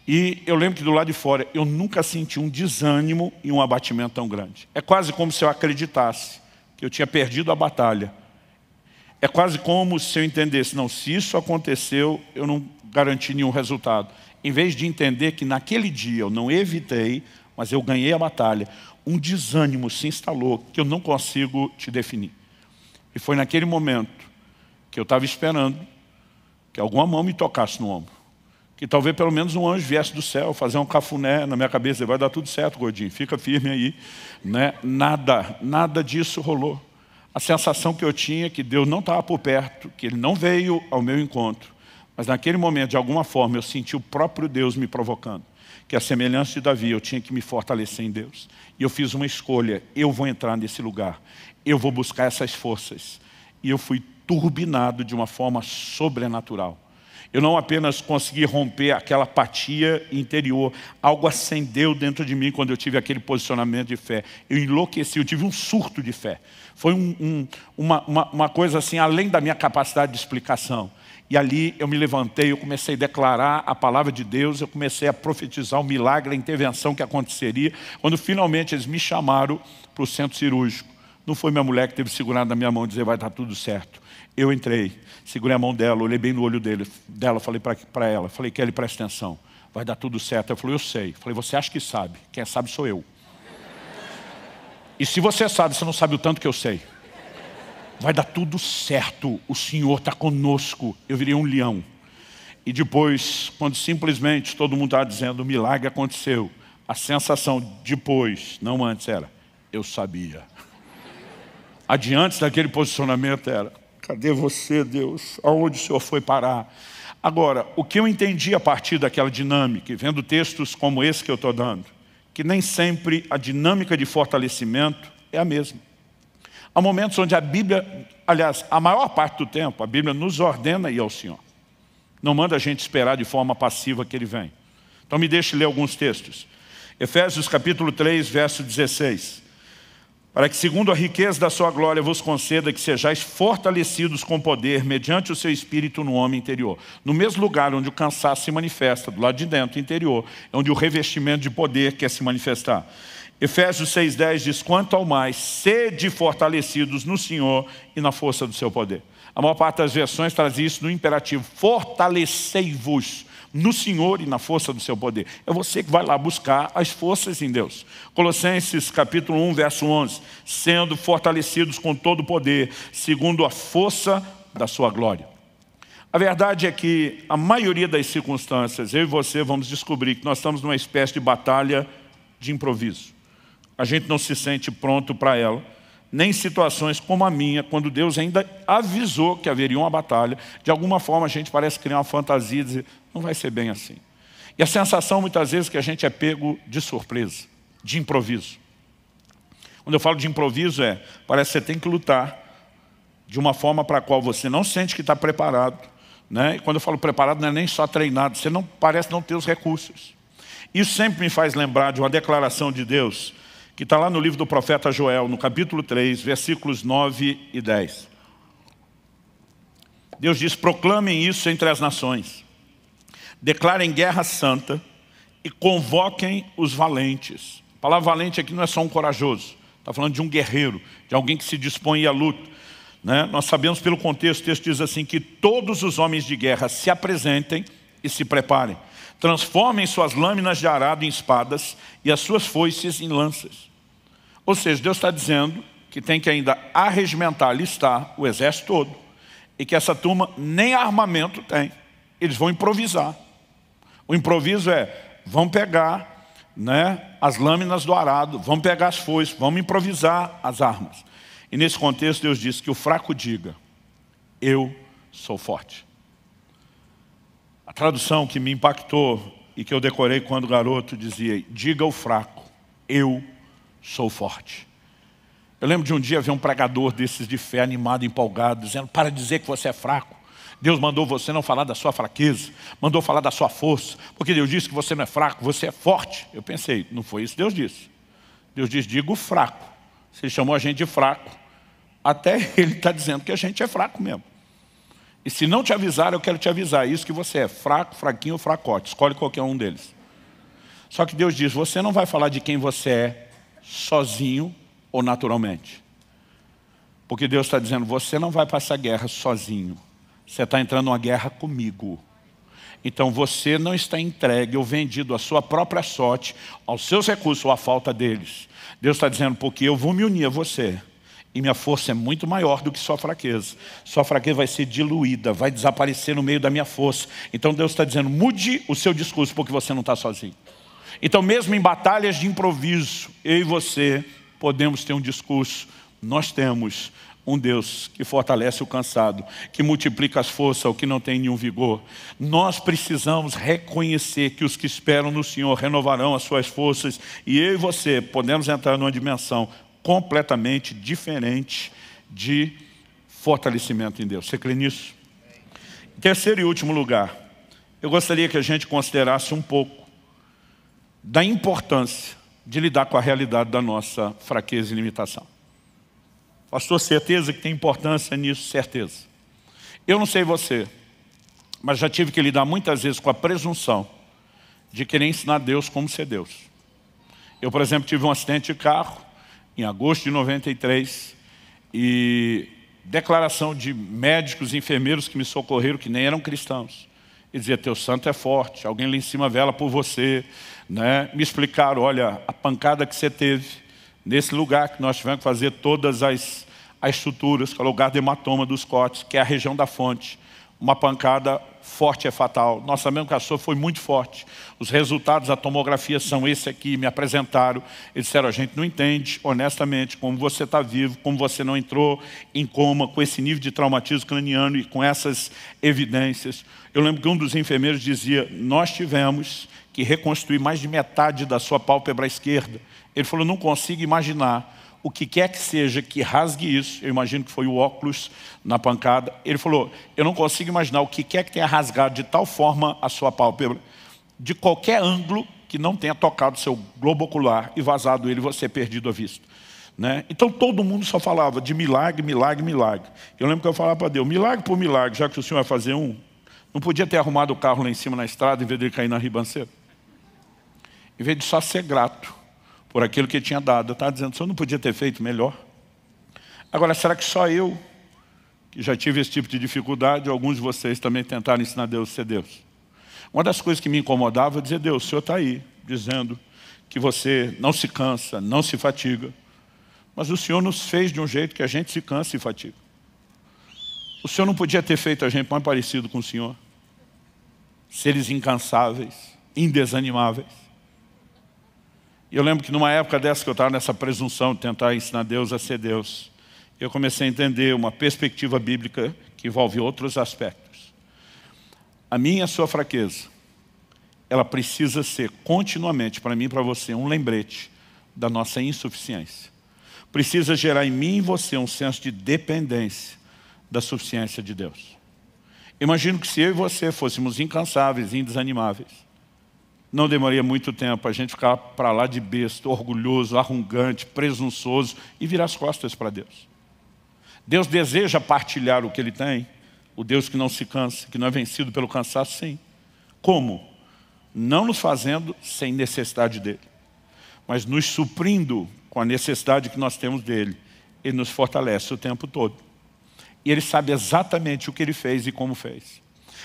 E eu lembro que do lado de fora, eu nunca senti um desânimo e um abatimento tão grande. É quase como se eu acreditasse que eu tinha perdido a batalha. É quase como se eu entendesse, não, se isso aconteceu, eu não garanti nenhum resultado. Em vez de entender que naquele dia eu não evitei, mas eu ganhei a batalha, um desânimo se instalou que eu não consigo te definir. E foi naquele momento que eu estava esperando que alguma mão me tocasse no ombro. Que talvez pelo menos um anjo viesse do céu, fazer um cafuné na minha cabeça, vai dar tudo certo, gordinho, fica firme aí. Né? Nada disso rolou. A sensação que eu tinha é que Deus não estava por perto, que Ele não veio ao meu encontro. Mas naquele momento, de alguma forma, eu senti o próprio Deus me provocando. Que a semelhança de Davi, eu tinha que me fortalecer em Deus. E eu fiz uma escolha, eu vou entrar nesse lugar. Eu vou buscar essas forças. E eu fui turbinado de uma forma sobrenatural. Eu não apenas consegui romper aquela apatia interior, algo acendeu dentro de mim quando eu tive aquele posicionamento de fé. Eu enlouqueci, eu tive um surto de fé. Foi uma coisa assim, além da minha capacidade de explicação. E ali eu me levantei, eu comecei a declarar a palavra de Deus, eu comecei a profetizar o milagre, a intervenção que aconteceria. Quando finalmente eles me chamaram para o centro cirúrgico, não foi minha mulher que teve segurado na minha mão e dizer, vai dar tudo certo. Eu entrei, segurei a mão dela, olhei bem no olho dela, falei para ela, falei, Kelly, presta atenção, vai dar tudo certo. Ela falou, eu sei. Falei, você acha que sabe? Quem sabe sou eu. E se você sabe, você não sabe o tanto que eu sei. Vai dar tudo certo, o Senhor está conosco. Eu virei um leão. E depois, quando simplesmente todo mundo estava dizendo, o milagre aconteceu, a sensação depois, não antes, era, eu sabia. Adiante daquele posicionamento era, cadê você, Deus? Aonde o Senhor foi parar? Agora, o que eu entendi a partir daquela dinâmica, e vendo textos como esse que eu estou dando, que nem sempre a dinâmica de fortalecimento é a mesma. Há momentos onde a Bíblia, aliás, a maior parte do tempo, a Bíblia nos ordena ir ao Senhor. Não manda a gente esperar de forma passiva que Ele vem. Então me deixe ler alguns textos. Efésios capítulo 3, verso 16. Para que segundo a riqueza da sua glória vos conceda que sejais fortalecidos com poder mediante o seu espírito no homem interior. No mesmo lugar onde o cansaço se manifesta, do lado de dentro, interior, é onde o revestimento de poder quer se manifestar. Efésios 6,10 diz, quanto ao mais, sede fortalecidos no Senhor e na força do seu poder. A maior parte das versões traz isso no imperativo, fortalecei-vos no Senhor e na força do seu poder. É você que vai lá buscar as forças em Deus. Colossenses capítulo 1, verso 11, sendo fortalecidos com todo o poder, segundo a força da sua glória. A verdade é que a maioria das circunstâncias, eu e você vamos descobrir que nós estamos numa espécie de batalha de improviso. A gente não se sente pronto para ela, nem em situações como a minha, quando Deus ainda avisou que haveria uma batalha, de alguma forma a gente parece criar uma fantasia e dizer, não vai ser bem assim. E a sensação muitas vezes que a gente é pego de surpresa, de improviso. Quando eu falo de improviso parece que você tem que lutar, de uma forma para a qual você não sente que está preparado, né? E quando eu falo preparado, não é nem só treinado, você não parece não ter os recursos. Isso sempre me faz lembrar de uma declaração de Deus, que está lá no livro do profeta Joel, no capítulo 3, versículos 9 e 10. Deus diz: proclamem isso entre as nações, declarem guerra santa e convoquem os valentes. A palavra valente aqui não é só um corajoso, está falando de um guerreiro, de alguém que se dispõe à luta, né? Nós sabemos pelo contexto, o texto diz assim, que todos os homens de guerra se apresentem e se preparem. Transformem suas lâminas de arado em espadas e as suas foices em lanças. Ou seja, Deus está dizendo que tem que ainda arregimentar, alistar o exército todo, e que essa turma nem armamento tem. Eles vão improvisar. O improviso é, vão pegar, né, as lâminas do arado, vão pegar as foices, vamos improvisar as armas. E nesse contexto Deus diz que o fraco diga: eu sou forte. A tradução que me impactou e que eu decorei quando garoto dizia: diga ao fraco, eu sou forte. Eu lembro de um dia ver um pregador desses de fé animado, empolgado, dizendo: para dizer que você é fraco, Deus mandou você não falar da sua fraqueza, mandou falar da sua força, porque Deus disse que você não é fraco, você é forte. Eu pensei, não foi isso que Deus disse. Deus diz: diga o fraco. Se Ele chamou a gente de fraco, até Ele está dizendo que a gente é fraco mesmo. E se não te avisar, eu quero te avisar. Isso que você é, fraco, fraquinho ou fracote. Escolhe qualquer um deles. Só que Deus diz: você não vai falar de quem você é sozinho ou naturalmente. Porque Deus está dizendo: você não vai passar guerra sozinho. Você está entrando numa guerra comigo. Então você não está entregue ou vendido à sua própria sorte, aos seus recursos ou à falta deles. Deus está dizendo: porque eu vou me unir a você. E minha força é muito maior do que sua fraqueza. Sua fraqueza vai ser diluída, vai desaparecer no meio da minha força. Então Deus está dizendo: mude o seu discurso, porque você não está sozinho. Então mesmo em batalhas de improviso, eu e você podemos ter um discurso. Nós temos um Deus que fortalece o cansado, que multiplica as forças ao que não tem nenhum vigor. Nós precisamos reconhecer que os que esperam no Senhor renovarão as suas forças. E eu e você podemos entrar numa dimensão completamente diferente de fortalecimento em Deus. Você crê nisso? Em terceiro e último lugar, eu gostaria que a gente considerasse um pouco da importância de lidar com a realidade da nossa fraqueza e limitação. Pastor, certeza que tem importância nisso? Certeza. Eu não sei você, mas já tive que lidar muitas vezes com a presunção de querer ensinar Deus como ser Deus. Eu, por exemplo, tive um acidente de carro em agosto de 93, e declaração de médicos e enfermeiros que me socorreram, que nem eram cristãos. Ele dizia: teu santo é forte, alguém lá em cima vela por você, né? Me explicaram: olha, a pancada que você teve, nesse lugar que nós tivemos que fazer todas as suturas, que é o lugar do hematoma dos cortes, que é a região da fonte. Uma pancada forte é fatal. Nós sabemos que a sua foi muito forte. Os resultados da tomografia são esse aqui, me apresentaram. Eles disseram: a gente não entende, honestamente, como você está vivo, como você não entrou em coma, com esse nível de traumatismo craniano e com essas evidências. Eu lembro que um dos enfermeiros dizia: nós tivemos que reconstruir mais de metade da sua pálpebra esquerda. Ele falou: não consigo imaginar o que quer que seja que rasgue isso. Eu imagino que foi o óculos na pancada. Ele falou: eu não consigo imaginar o que quer que tenha rasgado de tal forma a sua pálpebra, de qualquer ângulo que não tenha tocado o seu globo ocular e vazado ele, você perdido a vista, né? Então todo mundo só falava de milagre, milagre, milagre. Eu lembro que eu falava para Deus: milagre por milagre, já que o Senhor vai fazer um, não podia ter arrumado o carro lá em cima na estrada em vez de ele cair na ribanceira? Em vez de só ser grato por aquilo que ele tinha dado, eu estava dizendo: o Senhor não podia ter feito melhor? Agora, será que só eu, que já tive esse tipo de dificuldade, ou alguns de vocês também tentaram ensinar Deus a ser Deus? Uma das coisas que me incomodava é dizer: Deus, o Senhor está aí, dizendo que você não se cansa, não se fatiga. Mas o Senhor nos fez de um jeito que a gente se cansa e fatiga. O Senhor não podia ter feito a gente mais parecido com o Senhor? Seres incansáveis, indesanimáveis. E eu lembro que numa época dessa que eu estava nessa presunção de tentar ensinar Deus a ser Deus, eu comecei a entender uma perspectiva bíblica que envolve outros aspectos. A minha e a sua fraqueza, ela precisa ser continuamente, para mim e para você, um lembrete da nossa insuficiência. Precisa gerar em mim e você um senso de dependência da suficiência de Deus. Imagino que se eu e você fôssemos incansáveis e indesanimáveis, não demoraria muito tempo a gente ficar para lá de besta, orgulhoso, arrogante, presunçoso e virar as costas para Deus. Deus deseja partilhar o que Ele tem, o Deus que não se cansa, que não é vencido pelo cansaço, sim. Como? Não nos fazendo sem necessidade dEle, mas nos suprindo com a necessidade que nós temos dEle. Ele nos fortalece o tempo todo. E Ele sabe exatamente o que Ele fez e como fez.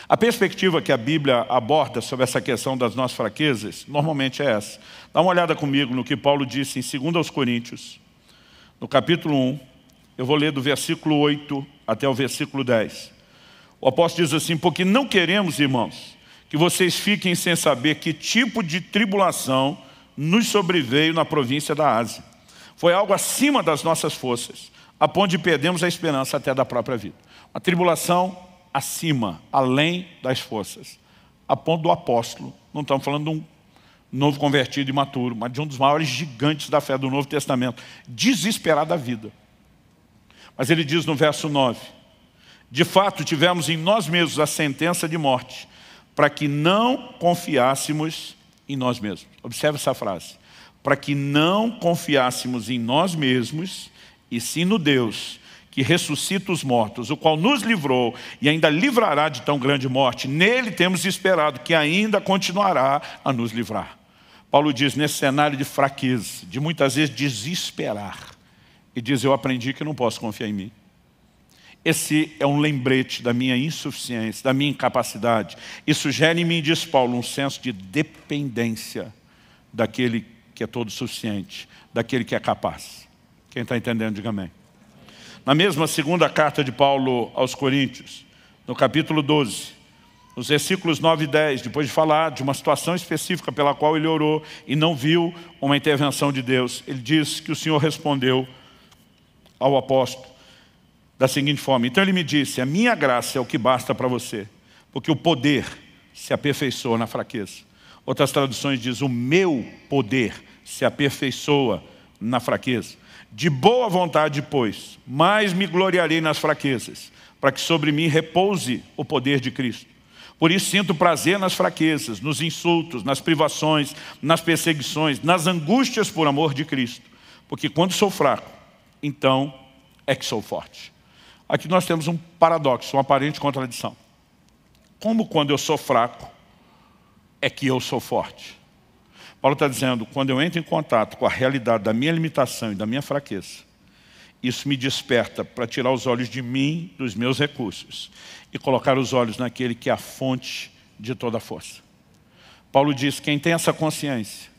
A perspectiva que a Bíblia aborda sobre essa questão das nossas fraquezas, normalmente é essa. Dá uma olhada comigo no que Paulo disse em 2 Coríntios, no capítulo 1, eu vou ler do versículo 8 até o versículo 10. O apóstolo diz assim: porque não queremos, irmãos, que vocês fiquem sem saber que tipo de tribulação nos sobreveio na província da Ásia. Foi algo acima das nossas forças, a ponto de perdermos a esperança até da própria vida. Uma tribulação acima, além das forças, a ponto do apóstolo, não estamos falando de um novo convertido imaturo, mas de um dos maiores gigantes da fé do Novo Testamento, desesperado da vida. Mas ele diz no verso 9, de fato tivemos em nós mesmos a sentença de morte, para que não confiássemos em nós mesmos. Observe essa frase. Para que não confiássemos em nós mesmos, e sim no Deus, que ressuscita os mortos, o qual nos livrou e ainda livrará de tão grande morte. Nele temos esperado que ainda continuará a nos livrar. Paulo diz, nesse cenário de fraqueza, de muitas vezes desesperar, e diz, eu aprendi que não posso confiar em mim. Esse é um lembrete da minha insuficiência, da minha incapacidade. Isso gera em mim, diz Paulo, um senso de dependência daquele que é todo suficiente, daquele que é capaz. Quem está entendendo, diga amém. Na mesma segunda carta de Paulo aos Coríntios, no capítulo 12, nos versículos 9 e 10, depois de falar de uma situação específica pela qual ele orou e não viu uma intervenção de Deus, ele diz que o Senhor respondeu ao apóstolo da seguinte forma: então ele me disse, a minha graça é o que basta para você, porque o poder se aperfeiçoa na fraqueza. Outras traduções dizem, o meu poder se aperfeiçoa na fraqueza. De boa vontade, pois, mais me gloriarei nas fraquezas, para que sobre mim repouse o poder de Cristo. Por isso sinto prazer nas fraquezas, nos insultos, nas privações, nas perseguições, nas angústias por amor de Cristo. Porque quando sou fraco, então é que sou forte. Aqui nós temos um paradoxo, uma aparente contradição. Como quando eu sou fraco, é que eu sou forte? Paulo está dizendo, quando eu entro em contato com a realidade da minha limitação e da minha fraqueza, isso me desperta para tirar os olhos de mim, dos meus recursos, e colocar os olhos naquele que é a fonte de toda a força. Paulo diz, quem tem essa consciência,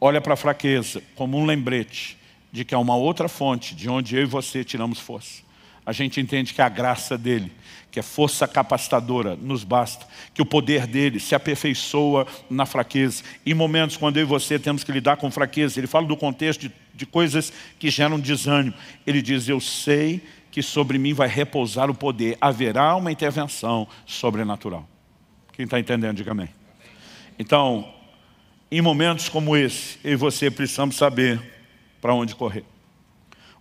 olha para a fraqueza como um lembrete de que há uma outra fonte de onde eu e você tiramos força. A gente entende que a graça dele, que é força capacitadora, nos basta, que o poder dele se aperfeiçoa na fraqueza. Em momentos quando eu e você temos que lidar com fraqueza, ele fala do contexto de coisas que geram desânimo. Ele diz, eu sei que sobre mim vai repousar o poder, haverá uma intervenção sobrenatural. Quem está entendendo, diga amém. Então, em momentos como esse, eu e você precisamos saber para onde correr.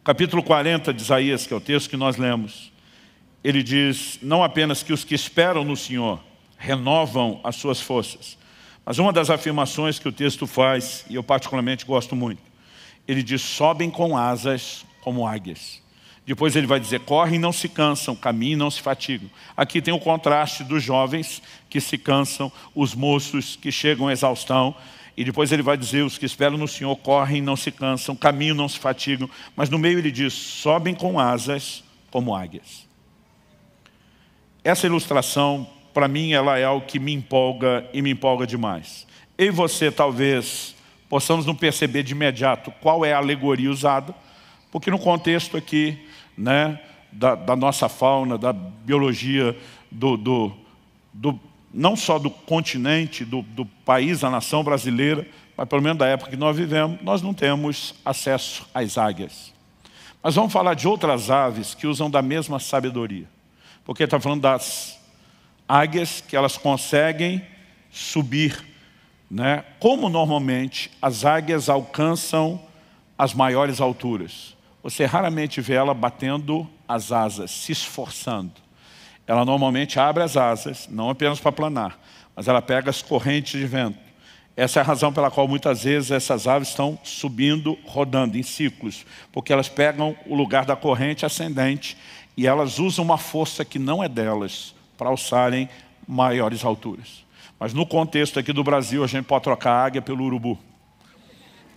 Capítulo 40 de Isaías, que é o texto que nós lemos, ele diz, não apenas que os que esperam no Senhor renovam as suas forças, mas uma das afirmações que o texto faz, e eu particularmente gosto muito, ele diz, sobem com asas como águias. Depois ele vai dizer, correm e não se cansam, caminham e não se fatigam. Aqui tem o contraste dos jovens que se cansam, os moços que chegam à exaustão. E depois ele vai dizer, os que esperam no Senhor correm, não se cansam, caminham, não se fatigam. Mas no meio ele diz, sobem com asas como águias. Essa ilustração, para mim, ela é algo que me empolga e me empolga demais. Eu e você, talvez, possamos não perceber de imediato qual é a alegoria usada, porque no contexto aqui, né, da nossa fauna, da biologia, não só do continente, do país, da nação brasileira, mas pelo menos da época que nós vivemos, nós não temos acesso às águias. Mas vamos falar de outras aves que usam da mesma sabedoria. Porque está falando das águias que elas conseguem subir, né? Como normalmente as águias alcançam as maiores alturas. você raramente vê ela batendo as asas, se esforçando. Ela normalmente abre as asas, não apenas para planar, mas ela pega as correntes de vento. Essa é a razão pela qual muitas vezes essas aves estão subindo, rodando em ciclos, porque elas pegam o lugar da corrente ascendente e elas usam uma força que não é delas para alçarem maiores alturas. Mas no contexto aqui do Brasil, a gente pode trocar a águia pelo urubu.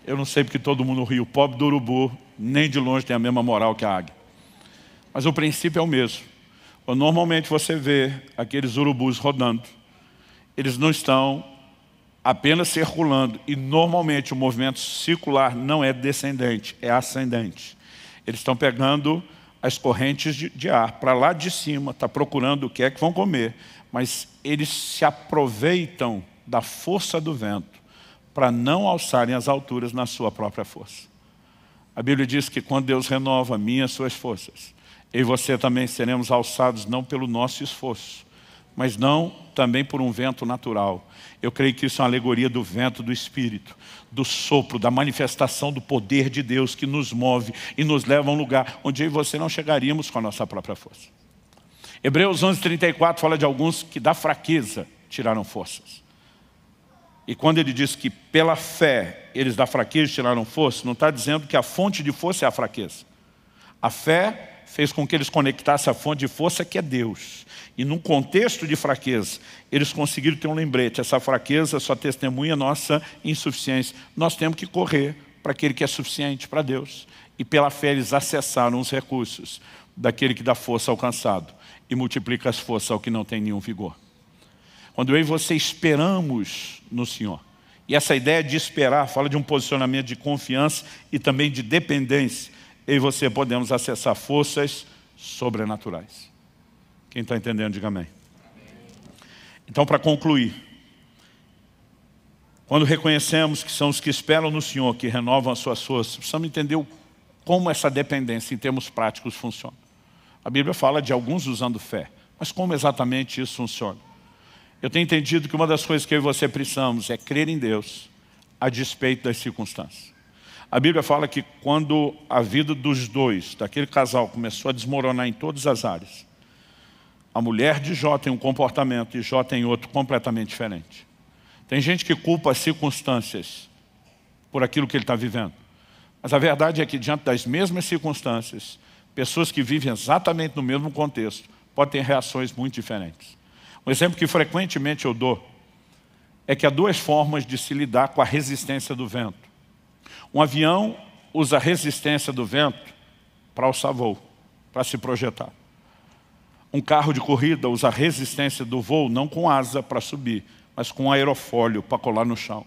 Eu não sei porque todo mundo ri, o pobre do urubu nem de longe tem a mesma moral que a águia. Mas o princípio é o mesmo. Normalmente você vê aqueles urubus rodando, eles não estão apenas circulando, e normalmente o movimento circular não é descendente, é ascendente. Eles estão pegando as correntes de ar para lá de cima, está procurando o que é que vão comer, mas eles se aproveitam da força do vento para não alçarem as alturas na sua própria força. A Bíblia diz que quando Deus renova minhas suas forças, eu e você também seremos alçados não pelo nosso esforço, mas não também por um vento natural. Eu creio que isso é uma alegoria do vento do Espírito, do sopro, da manifestação do poder de Deus que nos move e nos leva a um lugar onde eu e você não chegaríamos com a nossa própria força. Hebreus 11:34 fala de alguns que da fraqueza tiraram forças. E quando ele diz que pela fé eles da fraqueza tiraram força, não está dizendo que a fonte de força é a fraqueza. A fé fez com que eles conectassem a fonte de força que é Deus. E num contexto de fraqueza, eles conseguiram ter um lembrete. Essa fraqueza só testemunha nossa insuficiência. Nós temos que correr para aquele que é suficiente, para Deus. E pela fé eles acessaram os recursos daquele que dá força ao cansado e multiplica as forças ao que não tem nenhum vigor. Quando eu e você esperamos no Senhor, e essa ideia de esperar fala de um posicionamento de confiança e também de dependência, eu e você podemos acessar forças sobrenaturais. Quem está entendendo, diga amém. Então, para concluir, quando reconhecemos que são os que esperam no Senhor, que renovam as suas forças, precisamos entender como essa dependência em termos práticos funciona. A Bíblia fala de alguns usando fé, mas como exatamente isso funciona? Eu tenho entendido que uma das coisas que eu e você precisamos é crer em Deus a despeito das circunstâncias. A Bíblia fala que quando a vida dos dois, daquele casal, começou a desmoronar em todas as áreas, a mulher de Jó tem um comportamento e Jó tem outro completamente diferente. Tem gente que culpa as circunstâncias por aquilo que ele está vivendo. Mas a verdade é que diante das mesmas circunstâncias, pessoas que vivem exatamente no mesmo contexto podem ter reações muito diferentes. Um exemplo que frequentemente eu dou é que há duas formas de se lidar com a resistência do vento. Um avião usa a resistência do vento para alçar voo, para se projetar. Um carro de corrida usa a resistência do voo não com asa para subir, mas com aerofólio para colar no chão.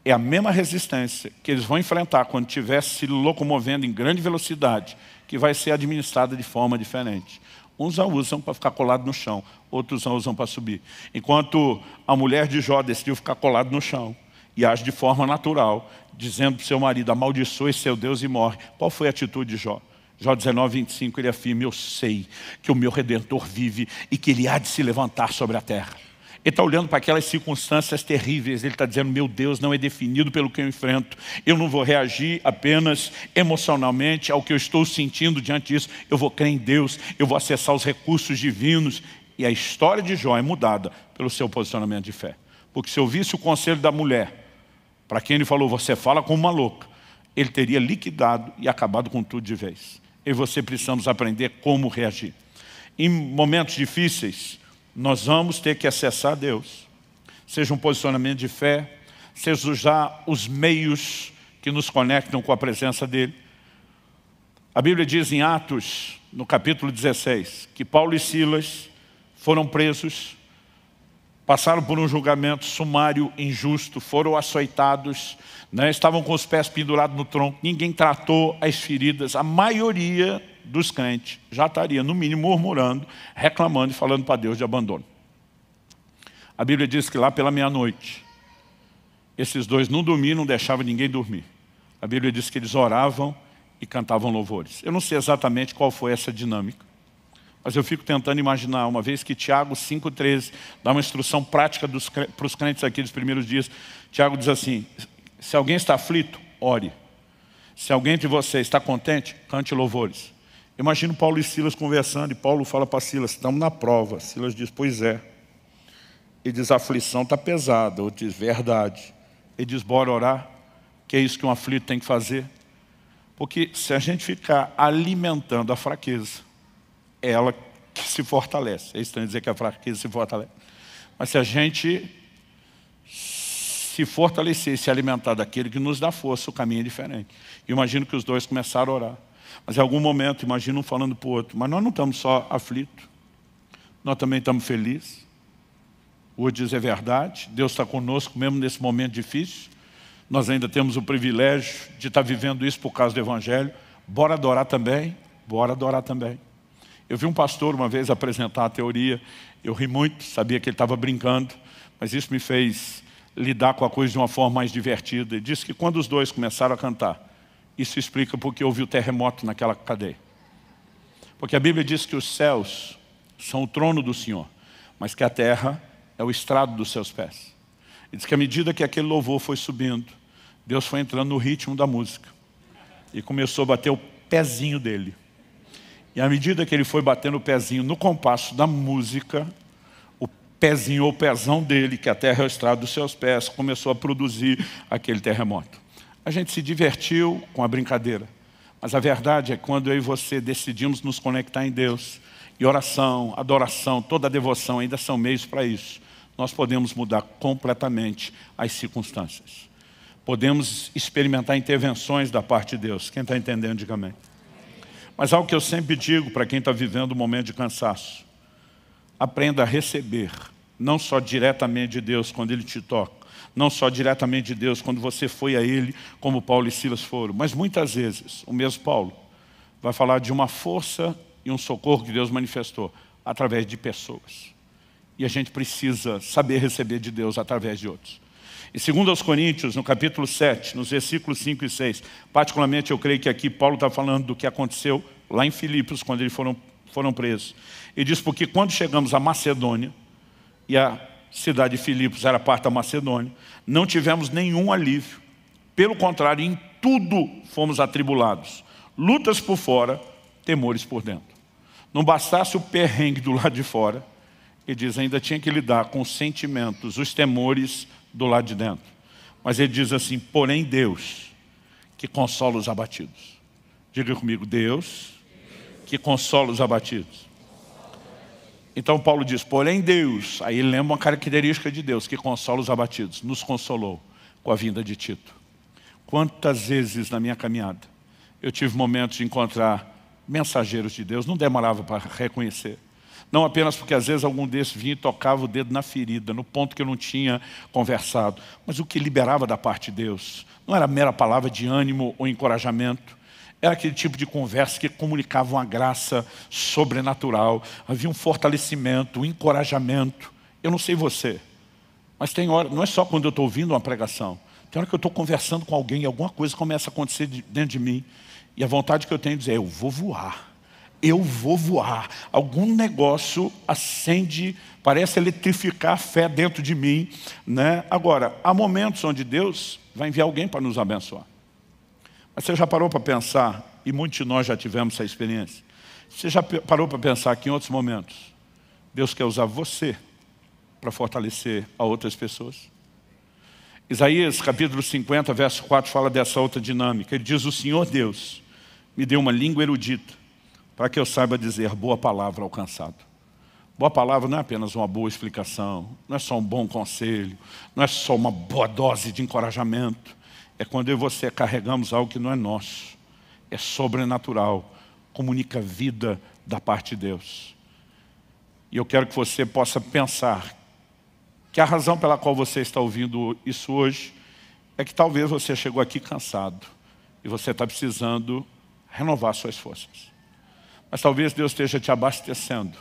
É a mesma resistência que eles vão enfrentar quando estiver se locomovendo em grande velocidade, que vai ser administrada de forma diferente. Uns a usam para ficar colado no chão, outros a usam para subir. Enquanto a mulher de Jó decidiu ficar colado no chão e age de forma natural, dizendo para o seu marido, amaldiçoe seu Deus e morre. Qual foi a atitude de Jó? Jó 19:25, ele afirma, eu sei que o meu Redentor vive e que ele há de se levantar sobre a terra. Ele está olhando para aquelas circunstâncias terríveis, ele está dizendo, meu Deus não é definido pelo que eu enfrento, eu não vou reagir apenas emocionalmente ao que eu estou sentindo diante disso, eu vou crer em Deus, eu vou acessar os recursos divinos. E a história de Jó é mudada pelo seu posicionamento de fé. Porque se eu visse o conselho da mulher, para quem ele falou, você fala como uma louca, ele teria liquidado e acabado com tudo de vez. Eu e você precisamos aprender como reagir. Em momentos difíceis, nós vamos ter que acessar Deus. Seja um posicionamento de fé, seja usar os meios que nos conectam com a presença dEle. A Bíblia diz em Atos, no capítulo 16, que Paulo e Silas foram presos, passaram por um julgamento sumário, injusto, foram açoitados, estavam com os pés pendurados no tronco, ninguém tratou as feridas, a maioria dos crentes já estaria, no mínimo, murmurando, reclamando e falando para Deus de abandono. A Bíblia diz que lá pela meia-noite, esses dois não dormiam, não deixavam ninguém dormir. A Bíblia diz que eles oravam e cantavam louvores. Eu não sei exatamente qual foi essa dinâmica, mas eu fico tentando imaginar, uma vez que Tiago 5,13 dá uma instrução prática para os crentes aqui dos primeiros dias. Tiago diz assim, se alguém está aflito, ore. Se alguém de vocês está contente, cante louvores. Imagino Paulo e Silas conversando, e Paulo fala para Silas, estamos na prova. Silas diz, pois é. Ele diz, a aflição está pesada. Outro diz, verdade. Ele diz, bora orar. Que é isso que um aflito tem que fazer. Porque se a gente ficar alimentando a fraqueza, é ela que se fortalece. É estranho dizer que a fraqueza se fortalece. Mas se a gente se fortalecer, se alimentar daquele que nos dá força, o caminho é diferente. Eu imagino que os dois começaram a orar. Mas em algum momento, imagino um falando para o outro, mas nós não estamos só aflitos, nós também estamos felizes. O outro diz, é verdade, Deus está conosco mesmo nesse momento difícil. Nós ainda temos o privilégio de estar vivendo isso por causa do Evangelho. Bora adorar também, bora adorar também. Eu vi um pastor uma vez apresentar a teoria, eu ri muito, sabia que ele estava brincando, mas isso me fez lidar com a coisa de uma forma mais divertida. Ele disse que quando os dois começaram a cantar, isso explica porque houve o terremoto naquela cadeia. Porque a Bíblia diz que os céus são o trono do Senhor, mas que a terra é o estrado dos seus pés. Ele diz que à medida que aquele louvor foi subindo, Deus foi entrando no ritmo da música e começou a bater o pezinho dele. E à medida que ele foi batendo o pezinho no compasso da música, o pezinho ou pezão dele, que a terra é o estrado dos seus pés, começou a produzir aquele terremoto. A gente se divertiu com a brincadeira, mas a verdade é que quando eu e você decidimos nos conectar em Deus, e oração, adoração, toda a devoção ainda são meios para isso, nós podemos mudar completamente as circunstâncias. Podemos experimentar intervenções da parte de Deus. Quem está entendendo, diga amém. Mas algo que eu sempre digo para quem está vivendo um momento de cansaço, aprenda a receber, não só diretamente de Deus quando Ele te toca, não só diretamente de Deus quando você foi a Ele, como Paulo e Silas foram, mas muitas vezes, o mesmo Paulo vai falar de uma força e um socorro que Deus manifestou através de pessoas. E a gente precisa saber receber de Deus através de outros. E segundo aos Coríntios, no capítulo 7, nos versículos 5 e 6, particularmente eu creio que aqui Paulo está falando do que aconteceu lá em Filipos, quando eles foram presos. Ele diz, porque quando chegamos à Macedônia, e a cidade de Filipos era parte da Macedônia, não tivemos nenhum alívio. Pelo contrário, em tudo fomos atribulados. Lutas por fora, temores por dentro. Não bastasse o perrengue do lado de fora, ele diz, ainda tinha que lidar com os sentimentos, os temores do lado de dentro. Mas ele diz assim, porém Deus, que consola os abatidos. Diga comigo, Deus, que consola os abatidos. Então Paulo diz, porém Deus, aí ele lembra uma característica de Deus, que consola os abatidos, nos consolou com a vinda de Tito. Quantas vezes na minha caminhada eu tive momentos de encontrar mensageiros de Deus, não demorava para reconhecer. Não apenas porque às vezes algum desses vinha e tocava o dedo na ferida, no ponto que eu não tinha conversado, mas o que liberava da parte de Deus não era mera palavra de ânimo ou encorajamento, era aquele tipo de conversa que comunicava uma graça sobrenatural, havia um fortalecimento, um encorajamento. Eu não sei você, mas tem hora, não é só quando eu estou ouvindo uma pregação, tem hora que eu estou conversando com alguém e alguma coisa começa a acontecer dentro de mim, e a vontade que eu tenho de dizer, eu vou voar. Eu vou voar. Algum negócio acende, parece eletrificar a fé dentro de mim, né? Agora, há momentos onde Deus vai enviar alguém para nos abençoar. Mas você já parou para pensar, e muitos de nós já tivemos essa experiência, você já parou para pensar que em outros momentos, Deus quer usar você para fortalecer a outras pessoas? Isaías capítulo 50, verso 4, fala dessa outra dinâmica. Ele diz, o Senhor Deus me deu uma língua erudita, para que eu saiba dizer boa palavra ao cansado. Boa palavra não é apenas uma boa explicação, não é só um bom conselho, não é só uma boa dose de encorajamento. É quando eu e você carregamos algo que não é nosso, é sobrenatural, comunica vida da parte de Deus. E eu quero que você possa pensar que a razão pela qual você está ouvindo isso hoje é que talvez você chegou aqui cansado e você está precisando renovar suas forças. Mas talvez Deus esteja te abastecendo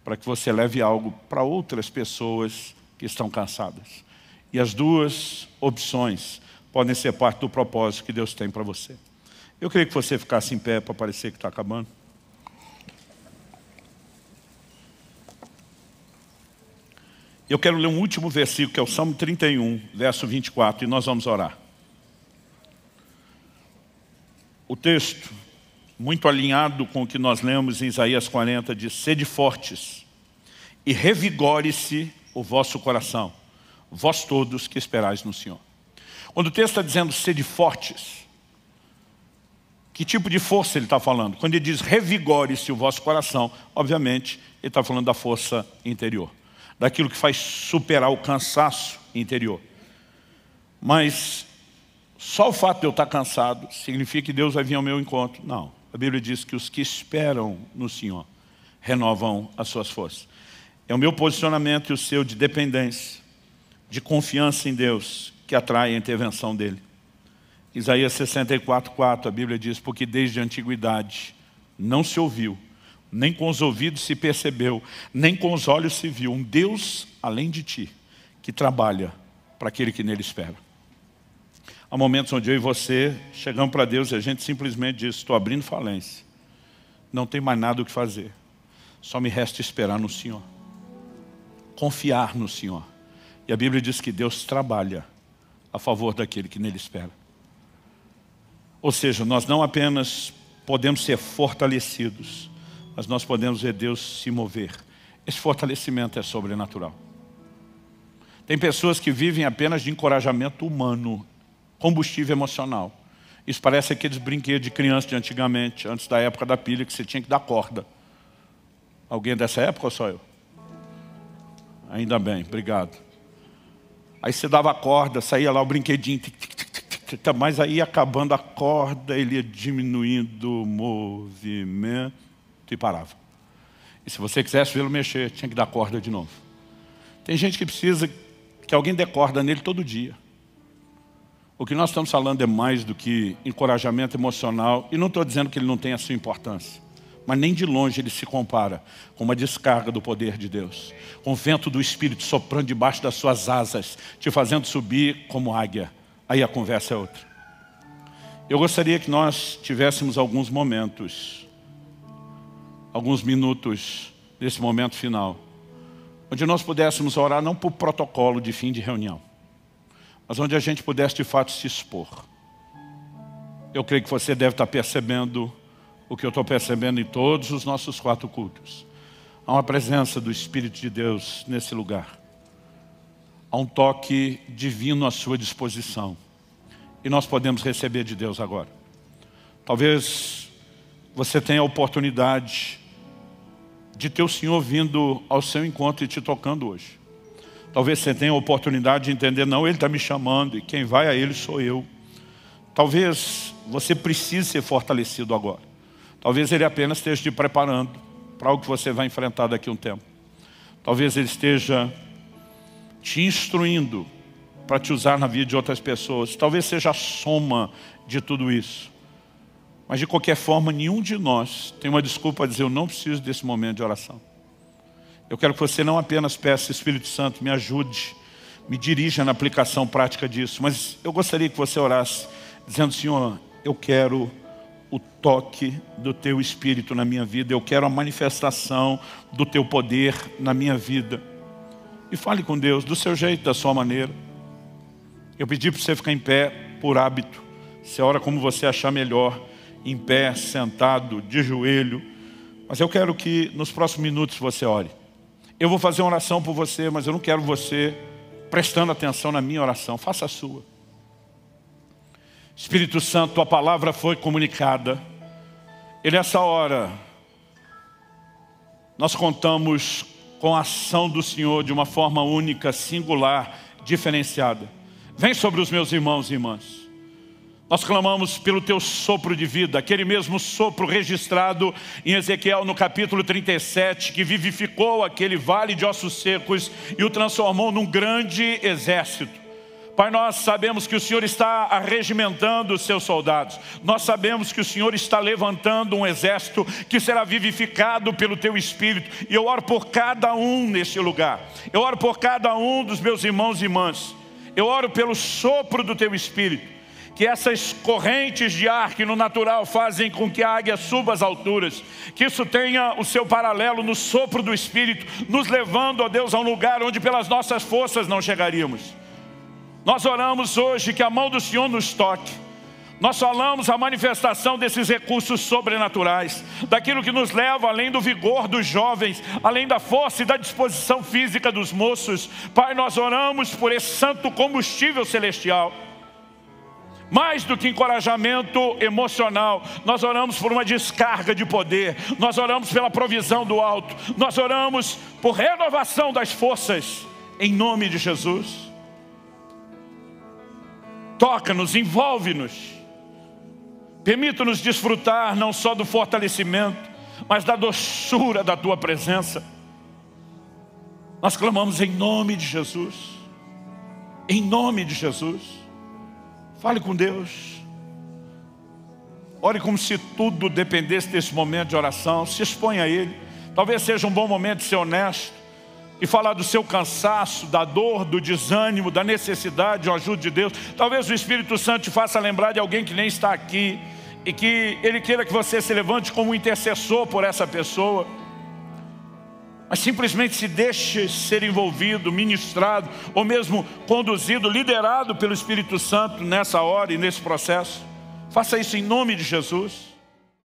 para que você leve algo para outras pessoas que estão cansadas. E as duas opções podem ser parte do propósito que Deus tem para você. Eu queria que você ficasse em pé para parecer que está acabando. Eu quero ler um último versículo, que é o Salmo 31, verso 24, e nós vamos orar. O texto, muito alinhado com o que nós lemos em Isaías 40, diz: sede fortes e revigore-se o vosso coração, vós todos que esperais no Senhor. Quando o texto está dizendo sede fortes, que tipo de força ele está falando? Quando ele diz revigore-se o vosso coração, obviamente ele está falando da força interior, daquilo que faz superar o cansaço interior. Mas só o fato de eu estar cansado significa que Deus vai vir ao meu encontro? Não. A Bíblia diz que os que esperam no Senhor renovam as suas forças. É o meu posicionamento e o seu de dependência, de confiança em Deus, que atrai a intervenção dele. Isaías 64:4, a Bíblia diz: porque desde a antiguidade não se ouviu, nem com os ouvidos se percebeu, nem com os olhos se viu um Deus além de ti, que trabalha para aquele que nele espera. Há momentos onde eu e você chegamos para Deus e a gente simplesmente diz: estou abrindo falência, não tem mais nada o que fazer, só me resta esperar no Senhor, confiar no Senhor. E a Bíblia diz que Deus trabalha a favor daquele que nele espera. Ou seja, nós não apenas podemos ser fortalecidos, mas nós podemos ver Deus se mover. Esse fortalecimento é sobrenatural. Tem pessoas que vivem apenas de encorajamento humano, combustível emocional. Isso parece aqueles brinquedos de criança de antigamente, antes da época da pilha, que você tinha que dar corda. Alguém dessa época ou só eu? Ainda bem, obrigado. Aí você dava a corda, saía lá o brinquedinho, mas aí acabando a corda, ele ia diminuindo o movimento e parava. E se você quisesse vê-lo mexer, tinha que dar corda de novo. Tem gente que precisa que alguém dê corda nele todo dia. O que nós estamos falando é mais do que encorajamento emocional, e não estou dizendo que ele não tem a sua importância, mas nem de longe ele se compara com uma descarga do poder de Deus, com o vento do Espírito soprando debaixo das suas asas, te fazendo subir como águia. Aí a conversa é outra. Eu gostaria que nós tivéssemos alguns momentos, alguns minutos nesse momento final, onde nós pudéssemos orar não por protocolo de fim de reunião, mas onde a gente pudesse de fato se expor. Eu creio que você deve estar percebendo o que eu estou percebendo em todos os nossos 4 cultos. Há uma presença do Espírito de Deus nesse lugar. Há um toque divino à sua disposição. E nós podemos receber de Deus agora. Talvez você tenha a oportunidade de ter o Senhor vindo ao seu encontro e te tocando hoje. Talvez você tenha a oportunidade de entender: não, Ele está me chamando e quem vai a Ele sou eu. Talvez você precise ser fortalecido agora. Talvez Ele apenas esteja te preparando para algo que você vai enfrentar daqui a um tempo. Talvez Ele esteja te instruindo para te usar na vida de outras pessoas. Talvez seja a soma de tudo isso. Mas de qualquer forma, nenhum de nós tem uma desculpa a dizer: eu não preciso desse momento de oração. Eu quero que você não apenas peça: Espírito Santo, me ajude, me dirija na aplicação prática disso. Mas eu gostaria que você orasse dizendo: Senhor, eu quero o toque do Teu Espírito na minha vida. Eu quero a manifestação do Teu poder na minha vida. E fale com Deus do seu jeito, da sua maneira. Eu pedi para você ficar em pé por hábito. Você ora como você achar melhor, em pé, sentado, de joelho. Mas eu quero que nos próximos minutos você ore. Eu vou fazer uma oração por você, mas eu não quero você prestando atenção na minha oração. Faça a sua. Espírito Santo, Tua palavra foi comunicada. E nessa hora, nós contamos com a ação do Senhor de uma forma única, singular, diferenciada. Vem sobre os meus irmãos e irmãs. Nós clamamos pelo Teu sopro de vida, aquele mesmo sopro registrado em Ezequiel no capítulo 37, que vivificou aquele vale de ossos secos e o transformou num grande exército. Pai, nós sabemos que o Senhor está arregimentando os seus soldados. Nós sabemos que o Senhor está levantando um exército que será vivificado pelo Teu Espírito. E eu oro por cada um neste lugar. Eu oro por cada um dos meus irmãos e irmãs. Eu oro pelo sopro do Teu Espírito. Que essas correntes de ar que no natural fazem com que a águia suba às alturas, que isso tenha o seu paralelo no sopro do Espírito, nos levando, ó Deus, a um lugar onde pelas nossas forças não chegaríamos. Nós oramos hoje que a mão do Senhor nos toque. Nós falamos a manifestação desses recursos sobrenaturais, daquilo que nos leva além do vigor dos jovens, além da força e da disposição física dos moços. Pai, nós oramos por esse santo combustível celestial. Mais do que encorajamento emocional, nós oramos por uma descarga de poder, nós oramos pela provisão do alto, nós oramos por renovação das forças, em nome de Jesus. Toca-nos, envolve-nos, permita-nos desfrutar não só do fortalecimento, mas da doçura da Tua presença. Nós clamamos em nome de Jesus, em nome de Jesus. Fale com Deus. Ore como se tudo dependesse desse momento de oração. Se exponha a Ele. Talvez seja um bom momento de ser honesto e falar do seu cansaço, da dor, do desânimo, da necessidade de ajuda de Deus. Talvez o Espírito Santo te faça lembrar de alguém que nem está aqui e que Ele queira que você se levante como intercessor por essa pessoa. Mas simplesmente se deixe ser envolvido, ministrado, ou mesmo conduzido, liderado pelo Espírito Santo nessa hora e nesse processo. Faça isso em nome de Jesus.